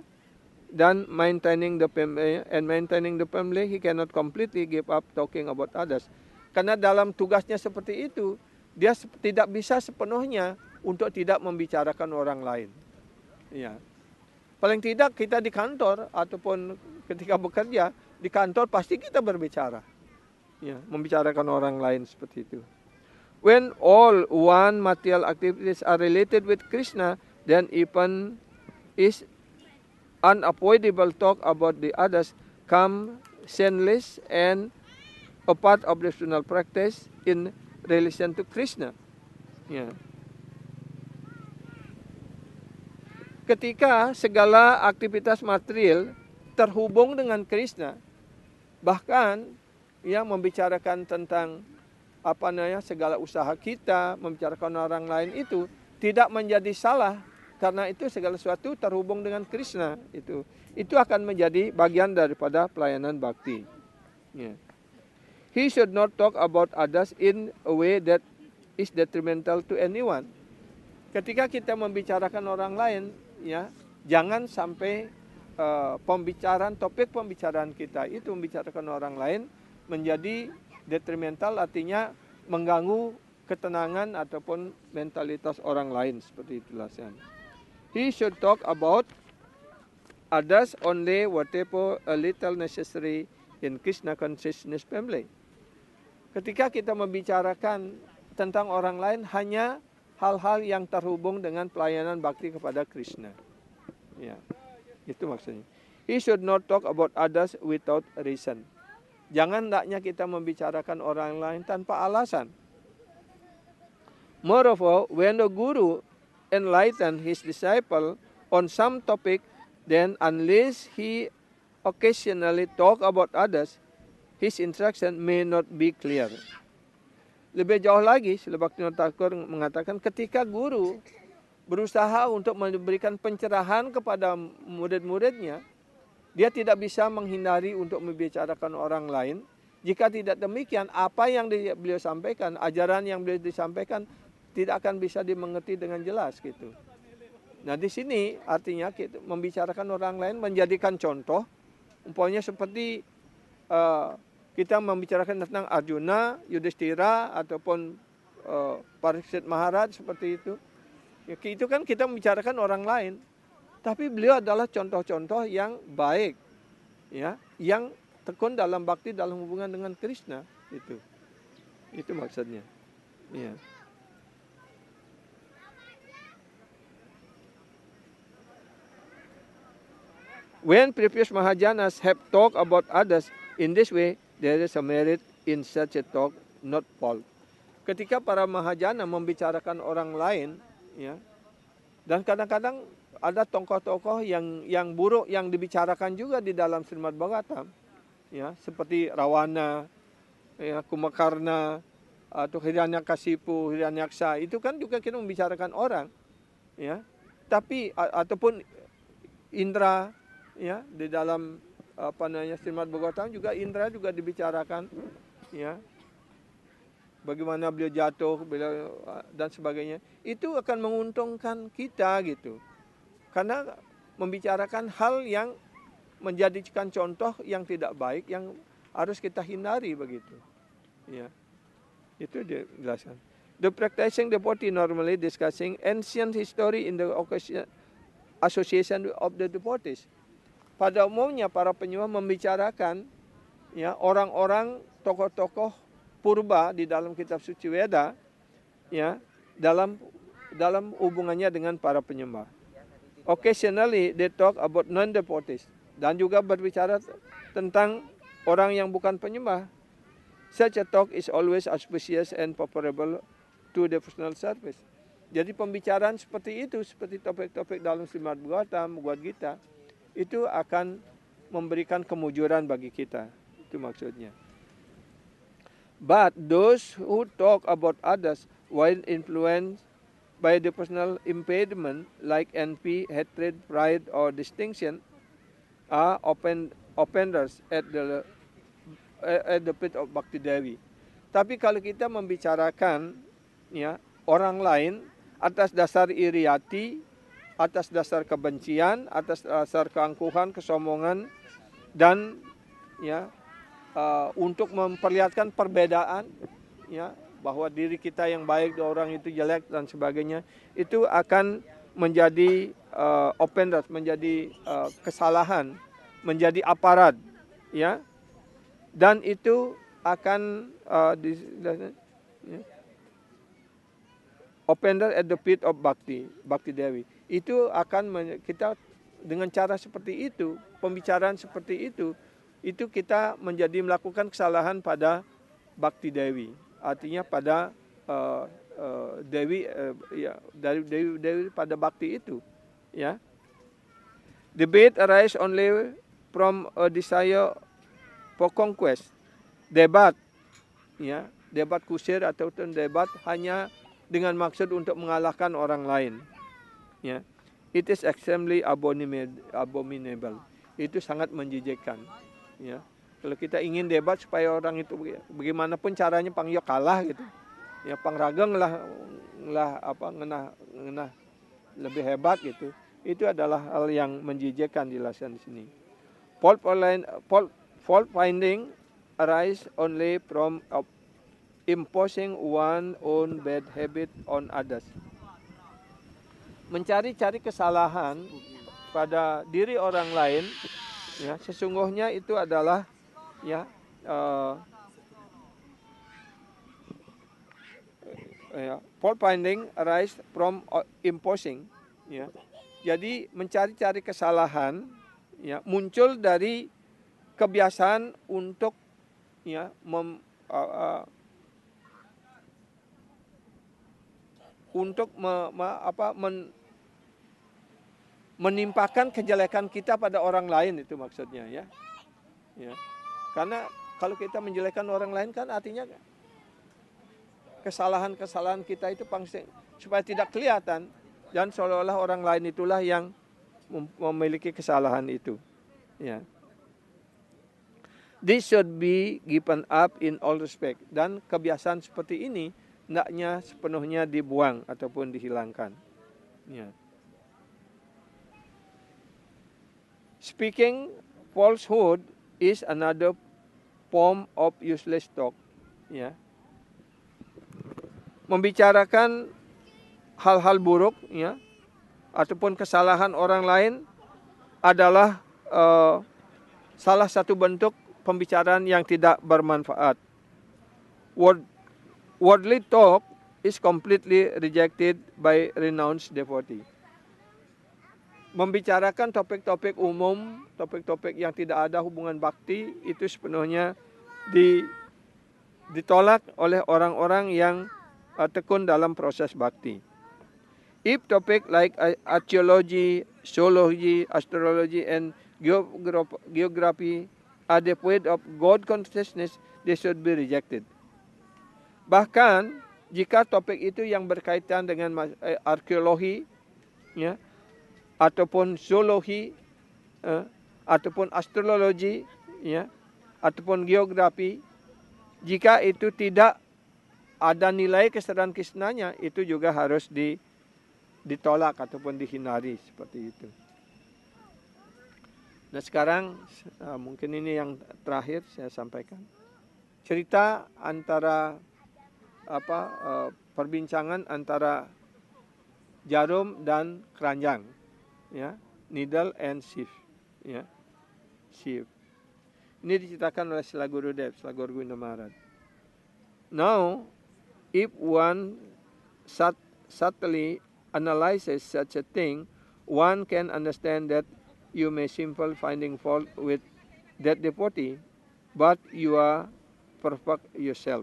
Dan maintaining the family, he cannot completely give up talking about others. Karena dalam tugasnya seperti itu, dia tidak bisa sepenuhnya untuk tidak membicarakan orang lain. Ya. Paling tidak kita di kantor ataupun ketika bekerja di kantor pasti kita berbicara, ya, membicarakan orang lain seperti itu. When all one material activities are related with Krishna, then even is unavoidable talk about the others come senseless and a part of devotional practice in relation to Krishna. Ya. Ketika segala aktivitas material terhubung dengan Krishna, bahkan yang membicarakan tentang segala usaha kita, membicarakan orang lain itu tidak menjadi salah. Karena itu segala sesuatu terhubung dengan Krishna, itu akan menjadi bagian daripada pelayanan bakti. Yeah. He should not talk about others in a way that is detrimental to anyone. Ketika kita membicarakan orang lain, ya, jangan sampai topik pembicaraan kita itu membicarakan orang lain menjadi detrimental, artinya mengganggu ketenangan ataupun mentalitas orang lain, seperti itulah. He should talk about others only whatever a little necessary in Krishna consciousness family. Ketika kita membicarakan tentang orang lain, hanya hal-hal yang terhubung dengan pelayanan bakti kepada Krishna. Ya, itu maksudnya. He should not talk about others without reason. Jangan hendaknya kita membicarakan orang lain tanpa alasan. Moreover, when the guru enlighten his disciple on some topic, then unless he occasionally talk about others, his instruction may not be clear. Lebih jauh lagi, Srila Bhaktivinoda Thakur mengatakan ketika guru berusaha untuk memberikan pencerahan kepada murid-muridnya, dia tidak bisa menghindari untuk membicarakan orang lain. Jika tidak demikian, apa yang beliau sampaikan, ajaran yang beliau disampaikan tidak akan bisa dimengerti dengan jelas gitu. Nah di sini artinya kita membicarakan orang lain, menjadikan contoh, umpamanya seperti kita membicarakan tentang Arjuna, Yudhishthira ataupun Parikshit Maharaj seperti itu. Ya, itu kan kita membicarakan orang lain, tapi beliau adalah contoh-contoh yang baik, ya, yang tekun dalam bakti, dalam hubungan dengan Krishna itu maksudnya. Ya. When previous Mahajanas have talked about others in this way, there is a merit in such a talk, not fault. Ketika para Mahajana membicarakan orang lain, ya, dan kadang-kadang ada tokoh-tokoh yang buruk yang dibicarakan juga di dalam Srimad Bhagavatam, ya, seperti Rawana, ya, Kumakarna, atau Hiranyakasipu, Hiranyaksa, itu kan juga kita membicarakan orang, ya. tapi ataupun indra, ya, di dalam Srimad Bhagavatam juga indra juga dibicarakan, ya. Bagaimana beliau jatuh, dan sebagainya. Itu akan menguntungkan kita gitu. Karena membicarakan hal yang menjadikan contoh yang tidak baik yang harus kita hindari begitu. Ya. Itu dia jelaskan. The practicing devotee normally discussing ancient history in the association of the devotees. Pada umumnya para penyembah membicarakan, ya, orang-orang tokoh-tokoh purba di dalam kitab suci Weda, ya, dalam hubungannya dengan para penyembah. Occasionally they talk about non-devotees, dan juga berbicara tentang orang yang bukan penyembah. Such a talk is always auspicious and favorable to devotional service. Jadi pembicaraan seperti itu, seperti topik-topik dalam Srimad Bhagavatam, Bhagavad Gita, itu akan memberikan kemujuran bagi kita. Itu maksudnya. But those who talk about others while influenced by the personal impediment like envy, hatred, pride, or distinction are offenders at the feet of Bhakti Devi. Tapi kalau kita membicarakan, ya, orang lain atas dasar iri hati, atas dasar kebencian, atas dasar keangkuhan, kesombongan, dan, ya, untuk memperlihatkan perbedaan, ya, bahwa diri kita yang baik, orang itu jelek dan sebagainya, itu akan menjadi offenders, menjadi kesalahan, menjadi aparat, ya, dan itu akan offender at the feet of Bhakti Devi. Itu akan kita dengan cara seperti itu, pembicaraan seperti itu kita menjadi melakukan kesalahan pada Bhakti Devi. Artinya pada Dewi, ya, dari Dewi pada Bhakti itu, ya. Debate arise only from a desire for conquest. Debat, ya, debat kusir atau debat hanya dengan maksud untuk mengalahkan orang lain, ya. It is extremely abominable. Itu sangat menjijikkan, ya. Kalau kita ingin debat supaya orang itu bagaimanapun caranya pangyo kalah gitu, ya, pangrageng lah ngenah lebih hebat gitu. Itu adalah hal yang menjijikkan dijelaskan di sini. Fault finding arise only from imposing one own bad habit on others. Mencari-cari kesalahan pada diri orang lain, ya, sesungguhnya itu adalah, ya, fault finding arise from imposing, ya. Jadi mencari-cari kesalahan, ya, muncul dari kebiasaan untuk, ya, menimpakan kejelekan kita pada orang lain, itu maksudnya, ya. Ya. Karena kalau kita menjelekkan orang lain kan artinya kesalahan-kesalahan kita itu supaya tidak kelihatan, dan seolah-olah orang lain itulah yang memiliki kesalahan itu, ya. This should be given up in all respect, dan kebiasaan seperti ini hendaknya sepenuhnya dibuang ataupun dihilangkan, ya. Speaking falsehood is another form of useless talk, ya. Membicarakan hal-hal buruk, ya, ataupun kesalahan orang lain adalah salah satu bentuk pembicaraan yang tidak bermanfaat. Worldly talk is completely rejected by renounced devotee. Membicarakan topik-topik umum, topik-topik yang tidak ada hubungan bakti, itu sepenuhnya ditolak oleh orang-orang yang tekun dalam proses bakti. If topic like archaeology, zoology, astrology, and geography are devoid of God consciousness, they should be rejected. Bahkan jika topik itu yang berkaitan dengan arkeologi, ya, ataupun zoologi, ataupun astrologi, ya, ataupun geografi, jika itu tidak ada nilai kesedaran Krisnanya, itu juga harus ditolak ataupun dihindari seperti itu. Nah sekarang mungkin ini yang terakhir saya sampaikan. Cerita antara perbincangan antara jarum dan keranjang, ya, needle and sieve, ya, sieve. Ini diceritakan oleh Sila Gurudev, Sila Guru Govinda Maharaj. Now, if one subtly analyzes such a thing, one can understand that you may simple finding fault with that devotee, but you are perfect yourself.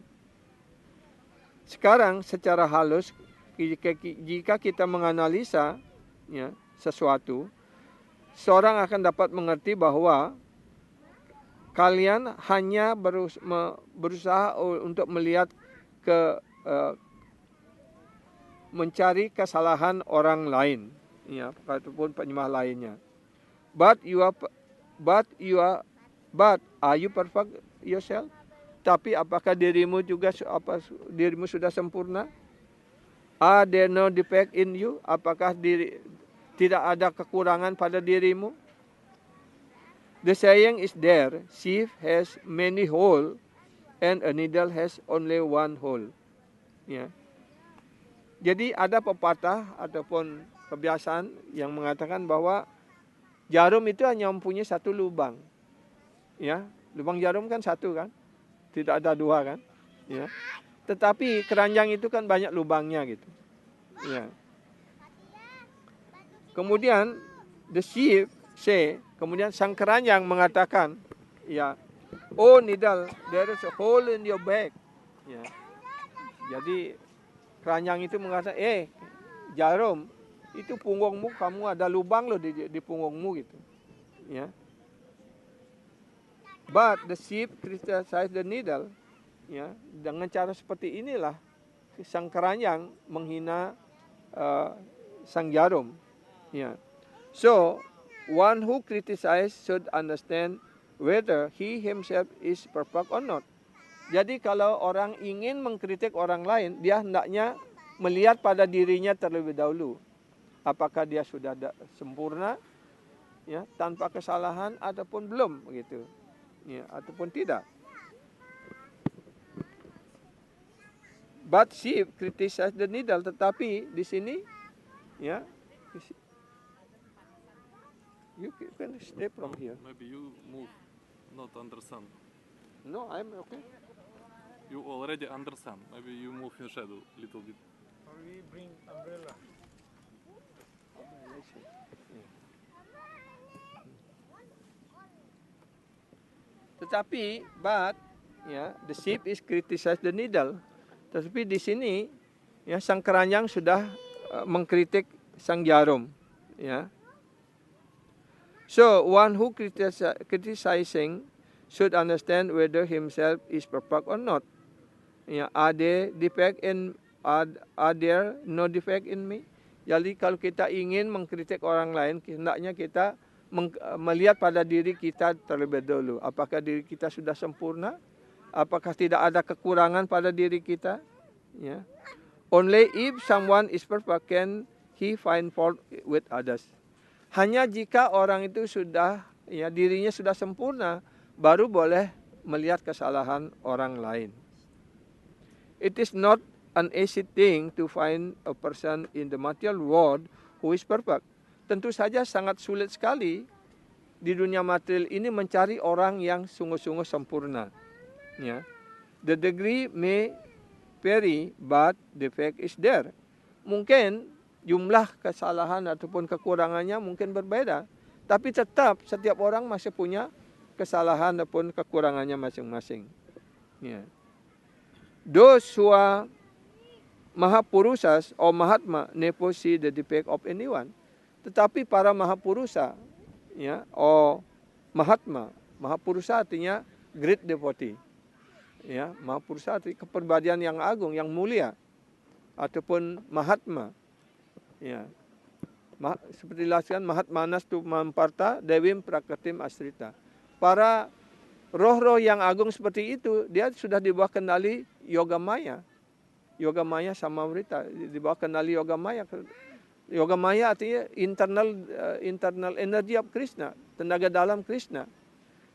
Sekarang secara halus, jika kita menganalisa, ya, sesuatu, seorang akan dapat mengerti bahwa kalian hanya berusaha untuk melihat mencari kesalahan orang lain, ya, ataupun penyembah lainnya. But are you perfect yourself? Tapi apakah dirimu dirimu sudah sempurna? Are there no defect in you? Apakah tidak ada kekurangan pada dirimu? The saying is there, sieve has many holes and a needle has only one hole. Ya. Jadi ada pepatah ataupun kebiasaan yang mengatakan bahwa jarum itu hanya mempunyai satu lubang. Ya, lubang jarum kan satu kan? Tidak ada dua kan? Ya. Tetapi keranjang itu kan banyak lubangnya gitu. Ya. Kemudian the sieve kemudian sang keranjang mengatakan, ya, oh needle, there is a hole in your back. Ya. Jadi keranjang itu mengatakan, jarum, itu punggungmu, kamu ada lubang loh di punggungmu gitu. Ya. But the sieve criticized the needle. Ya, dengan cara seperti inilah sang keranjang menghina sang jarum. Ya. So, one who criticizes should understand whether he himself is perfect or not. Jadi kalau orang ingin mengkritik orang lain, dia hendaknya melihat pada dirinya terlebih dahulu. Apakah dia sudah sempurna, ya, tanpa kesalahan ataupun belum begitu. Ya, ataupun tidak. But she criticized the needle, tetapi di sini, ya, you can stay from here. Maybe you move, not understand. No, I'm okay. You already understand. Maybe you move in shadow a little bit. Or we bring umbrella. Tetapi, but, ya, the sheep is criticize the needle. Tetapi di sini, ya, sang keranjang sudah mengkritik sang jarum, ya. So one who criticizing should understand whether himself is perfect or not. Ya, are there no defect in me? Jadi kalau kita ingin mengkritik orang lain, hendaknya kita melihat pada diri kita terlebih dahulu. Apakah diri kita sudah sempurna? Apakah tidak ada kekurangan pada diri kita? Ya. Only if someone is perfect can he find fault with others. Hanya jika orang itu sudah, ya, dirinya sudah sempurna, baru boleh melihat kesalahan orang lain. It is not an easy thing to find a person in the material world who is perfect. Tentu saja sangat sulit sekali di dunia material ini mencari orang yang sungguh-sungguh sempurna. Ya. The degree may vary, but the fact is there. Mungkin jumlah kesalahan ataupun kekurangannya mungkin berbeda, tapi tetap setiap orang masih punya kesalahan ataupun kekurangannya masing-masing. Ya. Those who are Mahapurusas or Mahatma never see the defect of anyone. Tetapi para Mahapurusa, ya, or Mahatma, Mahapurusa artinya great devotee. Ya, Mahapurusa artinya kepribadian yang agung, yang mulia, ataupun Mahatma. Ya. Seperti dijelaskan Mahatmanas tu mamparta Dewim Prakrtim Asrita. Para roh-roh yang agung seperti itu, dia sudah di bawah kendali Yoga Maya. Yoga Maya Samawrita, di bawah kendali Yoga Maya. Yoga Maya artinya internal energy of Krishna, tenaga dalam Krishna.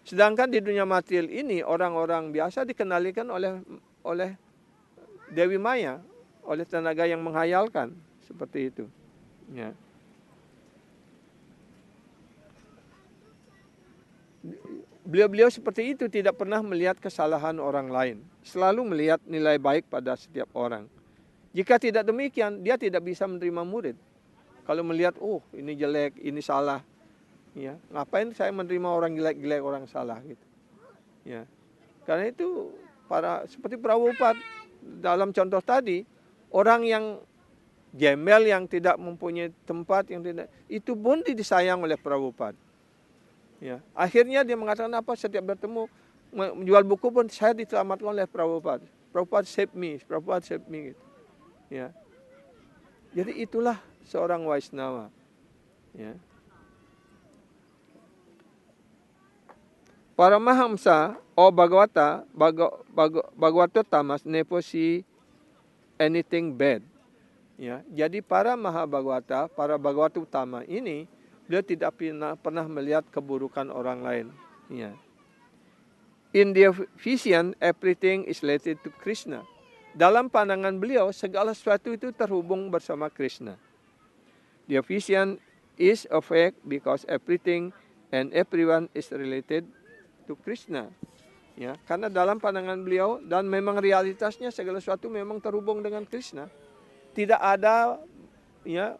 Sedangkan di dunia material ini orang-orang biasa dikendalikan oleh Dewi Maya, oleh tenaga yang menghayalkan, seperti itu. Ya. Beliau-beliau seperti itu tidak pernah melihat kesalahan orang lain. Selalu melihat nilai baik pada setiap orang. Jika tidak demikian, dia tidak bisa menerima murid. Kalau melihat, oh ini jelek, ini salah. Ya, ngapain saya menerima orang jelek-jelek, orang salah gitu. Ya. Karena itu seperti Prabhupada dalam contoh tadi, orang yang gembel, yang tidak mempunyai tempat, itu pun disayang oleh Prabhupada. Ya, akhirnya dia mengatakan apa? Setiap bertemu menjual buku pun saya diselamatkan oleh Prabhupada. Prabhupada save me, Prabhupada save me gitu. Ya. Jadi itulah seorang Vaishnava. Ya. Paramahamsa or Bhagavata Tamas never see anything bad. Ya, jadi para Mahabhagavata, para Bhagavata utama ini, beliau tidak pernah melihat keburukan orang lain. Ya. In their vision, everything is related to Krishna. Dalam pandangan beliau, segala sesuatu itu terhubung bersama Krishna. Their vision is a fact because everything and everyone is related to Krishna. Ya, karena dalam pandangan beliau, dan memang realitasnya segala sesuatu memang terhubung dengan Krishna. Tidak ada ya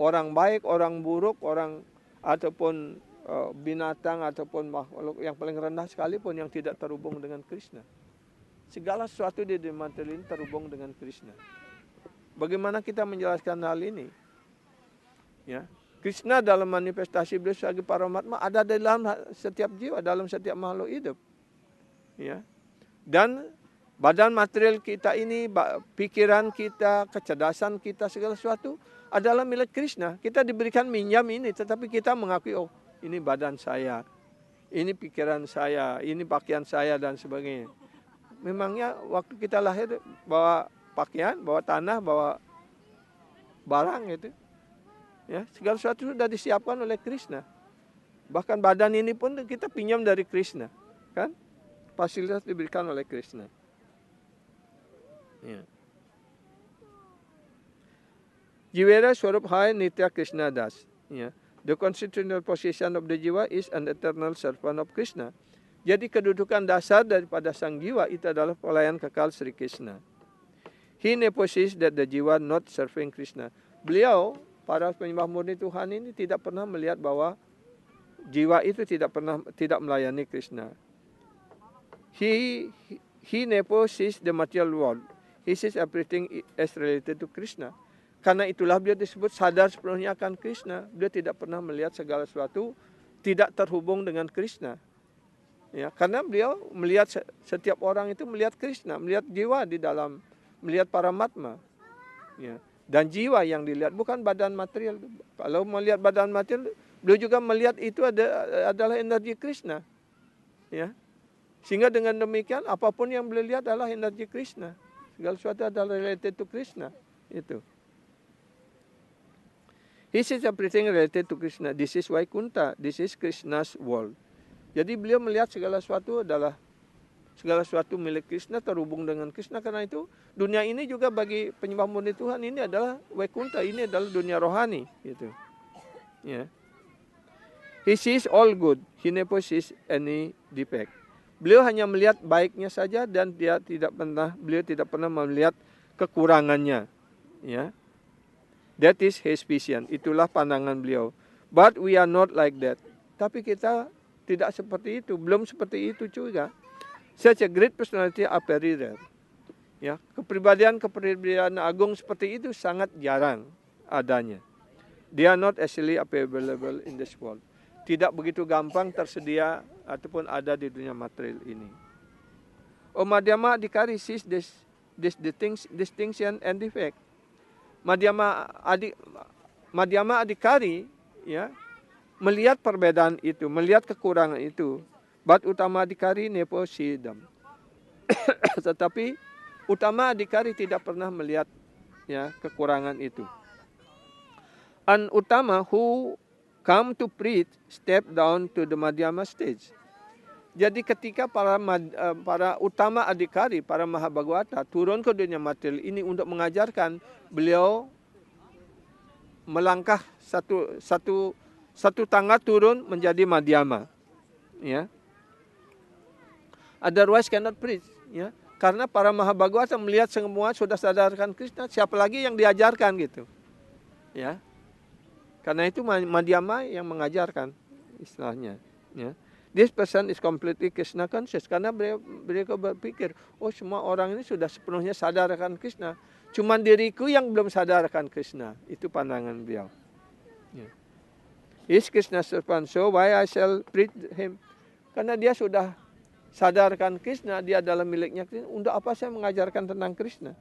orang baik, orang buruk, orang ataupun binatang ataupun makhluk yang paling rendah sekalipun yang tidak terhubung dengan Krishna. Segala sesuatu di dunia material ini terhubung dengan Krishna. Bagaimana kita menjelaskan hal ini? Ya, Krishna dalam manifestasi beliau sebagai Paramatma ada dalam setiap jiwa, dalam setiap makhluk hidup. Ya. Dan badan material kita ini, pikiran kita, kecerdasan kita, segala sesuatu adalah milik Krishna. Kita diberikan minjam ini, tetapi kita mengakui, oh ini badan saya, ini pikiran saya, ini pakaian saya, dan sebagainya. Memangnya waktu kita lahir bawa pakaian, bawa tanah, bawa barang gitu. Ya, segala sesuatu sudah disiapkan oleh Krishna. Bahkan badan ini pun kita pinjam dari Krishna, kan? Fasilitas diberikan oleh Krishna. Ya. Jivera Swarup Hai Nitya Krishna Das. Ya. The constitutional position of the jiwa is an eternal servant of Krishna. Jadi kedudukan dasar daripada sang jiwa itu adalah pelayan kekal Sri Krishna. He never that the jiwa not serving Krishna. Beliau, para penyembah murni Tuhan ini tidak pernah melihat bahwa jiwa itu tidak melayani Krishna. He never sees the material world. He sees everything as related to Krishna. Karena itulah beliau disebut sadar sepenuhnya akan Krishna. Beliau tidak pernah melihat segala sesuatu tidak terhubung dengan Krishna. Ya, karena beliau melihat setiap orang itu melihat Krishna, melihat jiwa di dalam, melihat Paramatma. Ya. Dan jiwa yang dilihat bukan badan material. Kalau melihat badan material, beliau juga melihat itu adalah energi Krishna. Ya. Sehingga dengan demikian apapun yang beliau lihat adalah energi Krishna. Segala sesuatu adalah related to Krishna. Itu. He sees everything related to Krishna. This is Vaikuntha. This is Krishna's world. Jadi beliau melihat segala sesuatu milik Krishna, terhubung dengan Krishna. Karena itu dunia ini juga bagi penyembah murni Tuhan ini adalah Vaikuntha, ini adalah dunia rohani, gitu. Ya. He sees all good. He never sees any defect. Beliau hanya melihat baiknya saja dan beliau tidak pernah melihat kekurangannya. Ya. That is his vision. Itulah pandangan beliau. But we are not like that. Tapi kita tidak seperti itu, belum seperti itu juga. Such a great personality are very rare. Ya, kepribadian agung seperti itu sangat jarang adanya. They are not easily available in this world. Tidak begitu gampang tersedia ataupun ada di dunia material ini. Madhyama Adhikari sees this distinction and defect. Madhyama Adhikari ya melihat perbedaan itu, melihat kekurangan itu. But Utama Adhikari never see them. Tetapi Utama Adhikari tidak pernah melihat ya kekurangan itu. An Utama who come to preach step down to the Madhyama stage. Jadi ketika para Utama Adhikari, para Mahabhagavata turun ke dunia material ini untuk mengajarkan, beliau melangkah satu tangga turun menjadi Madhyama. Ya. Otherwise cannot preach. Ya. Karena para Mahabhagavata melihat semua sudah sadarkan Krishna, siapa lagi yang diajarkan gitu. Ya. Karena itu Madhyama yang mengajarkan istilahnya. Ya. This person is completely Krishna conscious. Karena mereka berpikir, oh semua orang ini sudah sepenuhnya sadarkan Krishna. Cuman diriku yang belum sadarkan Krishna. Itu pandangan beliau. Ya. Is Krishna servant, so why I shall preach him? Karena dia sudah sadarkan Krishna, dia adalah miliknya Krishna. Untuk apa saya mengajarkan tentang Krishna?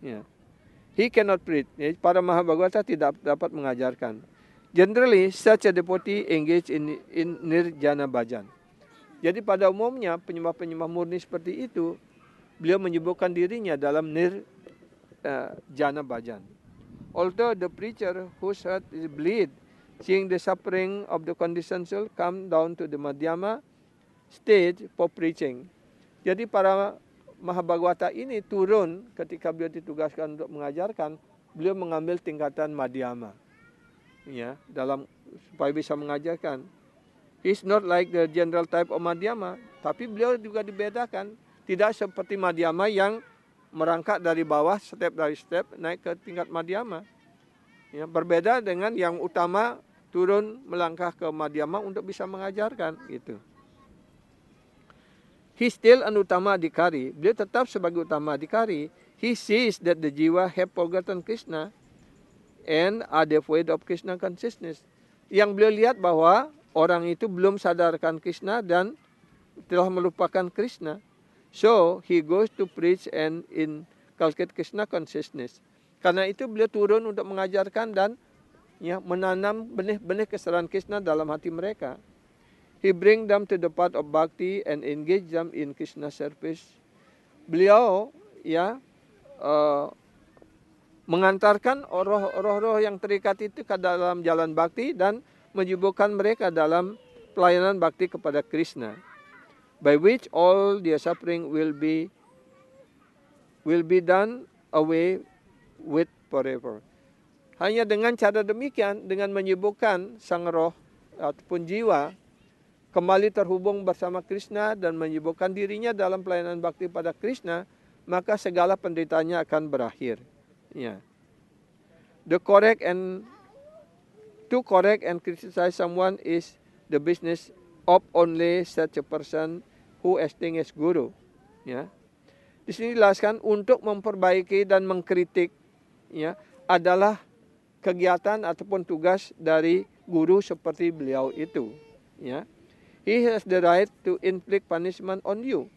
Ya. He cannot preach. Ya, para Mahabhagavata tidak dapat mengajarkan. Generally, such a devotee engage in nirjana bhajan. Jadi pada umumnya penyembah-penyembah murni seperti itu, beliau menyibukkan dirinya dalam nirjana bhajan. Although the preacher whose heart is bleed, seeing the suffering of the conditioned soul, come down to the Madhyama stage for preaching. Jadi para Mahabhagavata ini turun ketika beliau ditugaskan untuk mengajarkan, beliau mengambil tingkatan Madhyama. Ya, dalam supaya bisa mengajarkan. He's not like the general type of Madhyama, tapi beliau juga dibedakan. Tidak seperti Madhyama yang merangkak dari bawah step dari step naik ke tingkat Madhyama. Ya, berbeda dengan yang utama turun melangkah ke Madhyama untuk bisa mengajarkan gitu. He still an Utama Adhikari. Beliau tetap sebagai Utama Adhikari. He sees that the jiwa have forgotten Krishna and are devoid of Krishna consciousness. Yang beliau lihat bahwa orang itu belum sadarkan Krishna dan telah melupakan Krishna. So, he goes to preach and inculcate Krishna consciousness. Karena itu beliau turun untuk mengajarkan dan ya, menanam benih-benih kesadaran Krishna dalam hati mereka. He bring them to the path of bhakti and engage them in Krishna service. Beliau ya mengantarkan roh-roh yang terikat itu ke dalam jalan bakti dan menyibukkan mereka dalam pelayanan bakti kepada Krishna. By which all their suffering will be done away with forever. Hanya dengan cara demikian, dengan menyibukkan sang roh ataupun jiwa kembali terhubung bersama Krishna dan menyibukkan dirinya dalam pelayanan bakti pada Krishna, maka segala penderitaannya akan berakhir. Ya. To correct and criticize someone is the business of only such a person who acting as guru. Ya. Di sini dijelaskan untuk memperbaiki dan mengkritik ya adalah kegiatan ataupun tugas dari guru seperti beliau itu. Ya. He has the right to inflict punishment on you.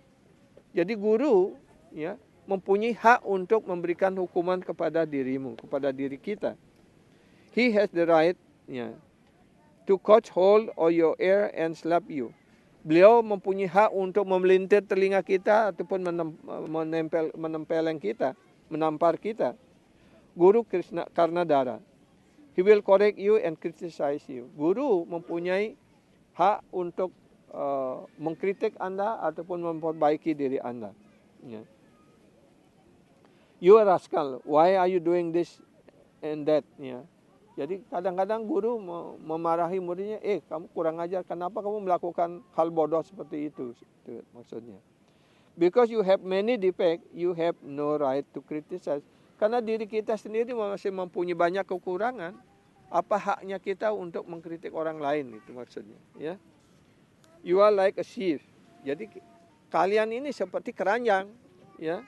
Jadi guru ya mempunyai hak untuk memberikan hukuman kepada dirimu, kepada diri kita. He has the right to catch hold of your ear and slap you. Beliau mempunyai hak untuk memelintir telinga kita ataupun menempeleng kita, menampar kita. Guru Krishna Karnadara. He will correct you and criticize you. Guru mempunyai hak untuk mengkritik Anda ataupun memperbaiki diri Anda. Ya. You are rascal, why are you doing this and that? Ya. Jadi kadang-kadang guru memarahi muridnya, kamu kurang ajar, kenapa kamu melakukan hal bodoh seperti itu? Itu maksudnya. Because you have many defects, you have no right to criticize. Karena diri kita sendiri masih mempunyai banyak kekurangan, apa haknya kita untuk mengkritik orang lain? Itu maksudnya. Ya. You are like a sheep. Jadi kalian ini seperti keranjang. Ya.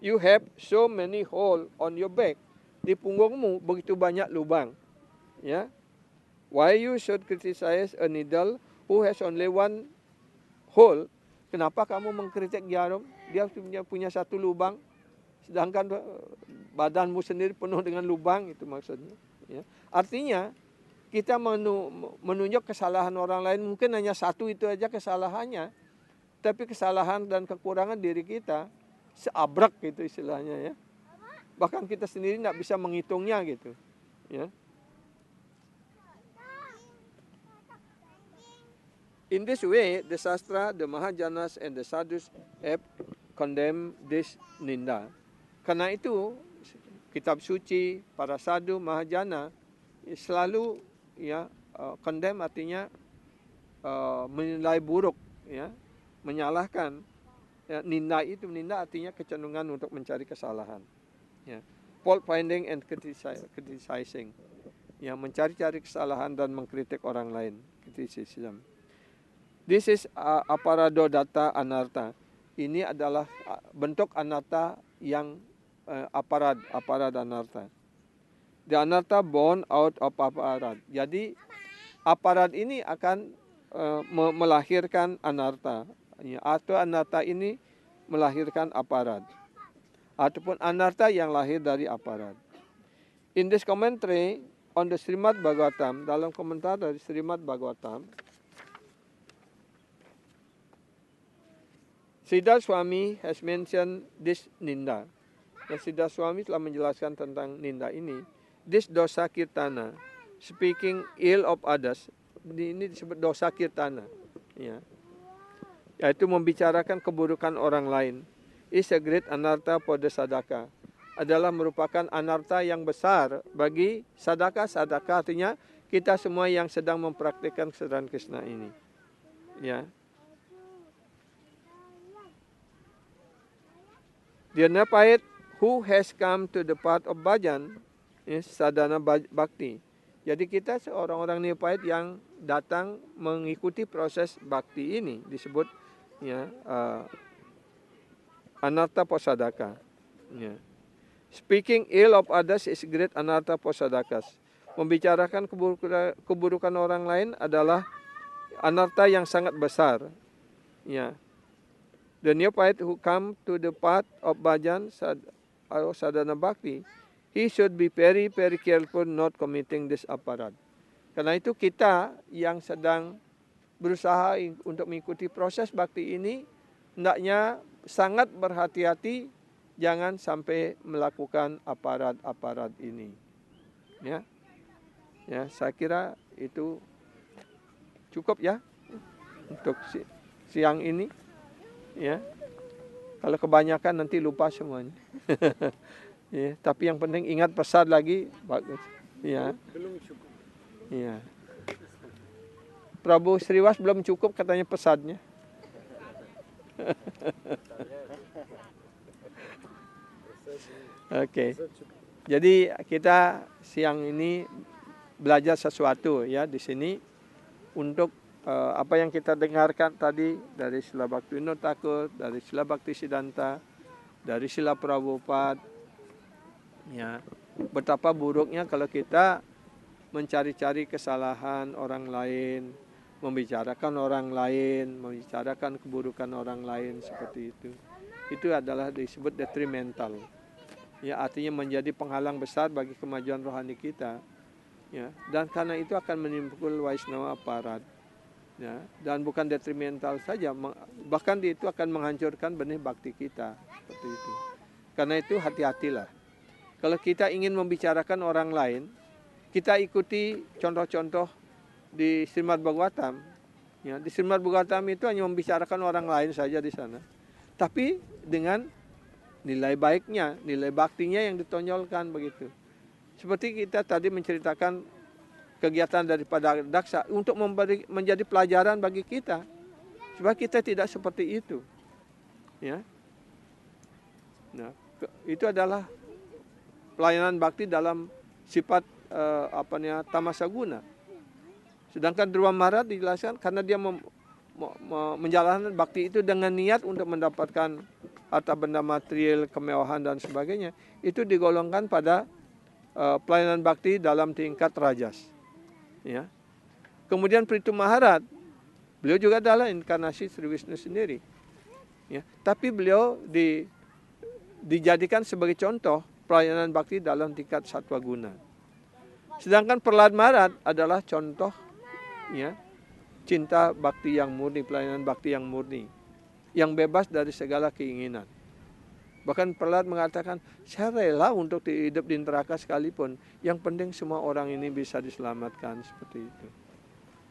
You have so many holes on your back. Di punggungmu begitu banyak lubang. Ya. Why you should criticize a needle who has only one hole? Kenapa kamu mengkritik jarum? Dia punya satu lubang, sedangkan badanmu sendiri penuh dengan lubang, itu maksudnya. Ya. Artinya kita menunjuk kesalahan orang lain, mungkin hanya satu itu aja kesalahannya, tapi kesalahan dan kekurangan diri kita seabrak gitu istilahnya ya. Bahkan kita sendiri tidak bisa menghitungnya gitu. Ya. In this way, the Shastra, the Mahajanas, and the Sadhus have condemned this ninda. Karena itu, kitab suci, para sadhu, mahajana selalu ya condemn artinya menilai buruk, ya, menyalahkan. Ya, ninda itu ninda artinya kecenderungan untuk mencari kesalahan. Ya. Fault finding and criticizing. Ya, mencari-cari kesalahan dan mengkritik orang lain. Criticism. This is aparado data anartha. Ini adalah bentuk anartha yang aparad anartha. The anartha born out of aparad. Jadi aparad ini akan melahirkan anartha. Ya, atau anartha ini melahirkan aparad. Ataupun anartha yang lahir dari aparad. In this commentary on the Srimad Bhagavatam, dalam komentar dari Srimad Bhagavatam, Siddha Swami has mentioned this ninda. Dan Siddha Swami telah menjelaskan tentang ninda ini. This dosa kirtana, speaking ill of others. Ini disebut dosa kirtana. Ya. Yaitu membicarakan keburukan orang lain. Is a great anartha for the sadhaka. Adalah merupakan anartha yang besar bagi sadhaka. Sadhaka artinya kita semua yang sedang mempraktikkan kesadaran Krishna ini. Ya. The Nepahit who has come to the path of bhajan is sadhana bhakti. Jadi kita seorang-orang Nepahit yang datang mengikuti proses bhakti ini disebut ya anartha posadaka. Ya. Speaking ill of others is great anartha posadakas. Membicarakan keburukan orang lain adalah anartha yang sangat besar. Ya. The Nepahit who come to the path of bhajan sadhana bhakti, he should be very, very careful not committing this aparad. Karena itu kita yang sedang berusaha untuk mengikuti proses bhakti ini, hendaknya sangat berhati-hati jangan sampai melakukan aparad ini. Ya, ya, saya kira itu cukup ya untuk siang ini. Ya, kalau kebanyakan nanti lupa semuanya. Ya, tapi yang penting ingat pesan lagi bagus. Ya. Belum cukup. Ya. Prabu Sriwas belum cukup katanya pesannya. Oke. Jadi kita siang ini belajar sesuatu ya di sini untuk apa yang kita dengarkan tadi dari Srila Bhaktivinoda Thakur, dari Srila Bhaktisiddhanta, dari Srila Prabhupada, ya, betapa buruknya kalau kita mencari-cari kesalahan orang lain, membicarakan orang lain, membicarakan keburukan orang lain seperti itu. Itu adalah disebut detrimental. Ya, artinya menjadi penghalang besar bagi kemajuan rohani kita. Ya, dan karena itu akan menimbulkan Vaishnava aparat. Ya, dan bukan detrimental saja, bahkan itu akan menghancurkan benih bakti kita seperti itu. Karena itu hati-hatilah. Kalau kita ingin membicarakan orang lain, kita ikuti contoh-contoh di Srimad Bhagavatam. Ya, di Srimad Bhagavatam itu hanya membicarakan orang lain saja di sana, tapi dengan nilai baiknya, nilai baktinya yang ditonjolkan begitu. Seperti kita tadi menceritakan kegiatan daripada Daksa untuk menjadi pelajaran bagi kita supaya kita tidak seperti itu. Ya. Nah, itu adalah pelayanan bakti dalam sifat tamasaguna. Sedangkan Dhruva Maharaj dijelaskan karena dia menjalankan bakti itu dengan niat untuk mendapatkan harta benda material, kemewahan dan sebagainya, itu digolongkan pada pelayanan bakti dalam tingkat rajas. Ya. Kemudian Prithu Maharaj, beliau juga adalah inkarnasi Sri Wisnu sendiri. Ya. Tapi beliau dijadikan sebagai contoh pelayanan bakti dalam tingkat Sattva Guna. Sedangkan Prahlad Maharaj adalah contoh ya, cinta bakti yang murni, pelayanan bakti yang murni, yang bebas dari segala keinginan. Bahkan Prahlad mengatakan, saya rela untuk hidup di neraka sekalipun, yang penting semua orang ini bisa diselamatkan, seperti itu.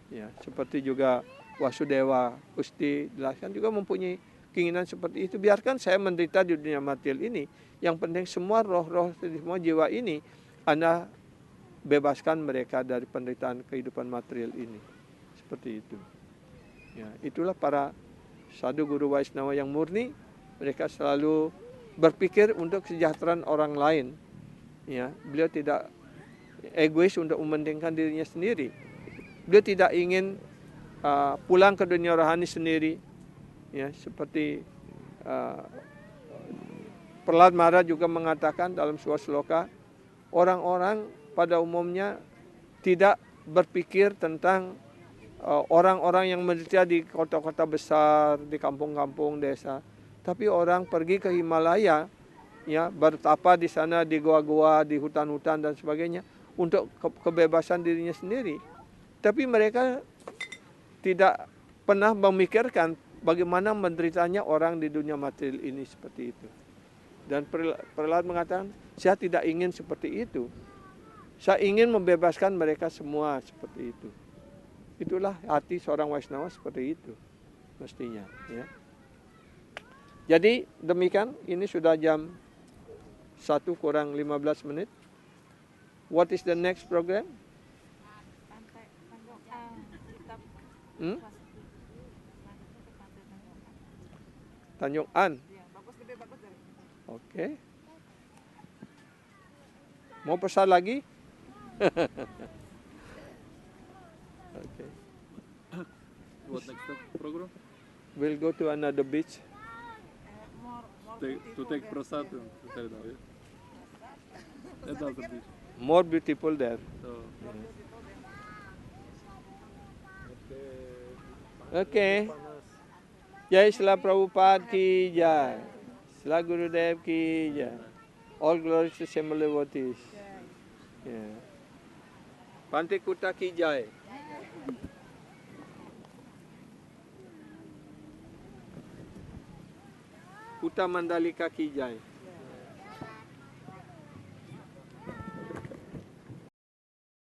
Ya, seperti juga Wasudeva, Gusti jelaskan juga mempunyai keinginan seperti itu. Biarkan saya menderita di dunia material ini, yang penting semua roh-roh, semua jiwa ini, Anda bebaskan mereka dari penderitaan kehidupan material ini. Seperti itu. Ya, itulah para sadhu guru Waisnawa yang murni. Mereka selalu berpikir untuk kesejahteraan orang lain. Ya, beliau tidak egois untuk mementingkan dirinya sendiri. Beliau tidak ingin pulang ke dunia rohani sendiri. Ya, seperti Prahlad Maharaj juga mengatakan dalam sebuah sloka, orang-orang pada umumnya tidak berpikir tentang orang-orang yang menderita di kota-kota besar, di kampung-kampung desa. Tapi orang pergi ke Himalaya, ya, bertapa di sana, di goa-goa, di hutan-hutan dan sebagainya, untuk kebebasan dirinya sendiri. Tapi mereka tidak pernah memikirkan bagaimana menderitanya orang di dunia material ini, seperti itu. Dan Prahlad mengatakan, saya tidak ingin seperti itu. Saya ingin membebaskan mereka semua, seperti itu. Itulah hati seorang Waisnawa, seperti itu mestinya. Ya. Jadi demikian, ini sudah jam 1 kurang 15 menit. What is the next program? Tanjung An. Oke. Mau pesan lagi? Okay. What next program? We'll go to another beach. To take prasad and to carry down, yeah? That's the beach. More beautiful there. So, Okay. Jai Srila Prabhupada ki jai. Srila Gurudev ki jai. All glories to Srimal devotees. Yeah. Bhante Kutta ki jai. Kutta Mandalika ki jai.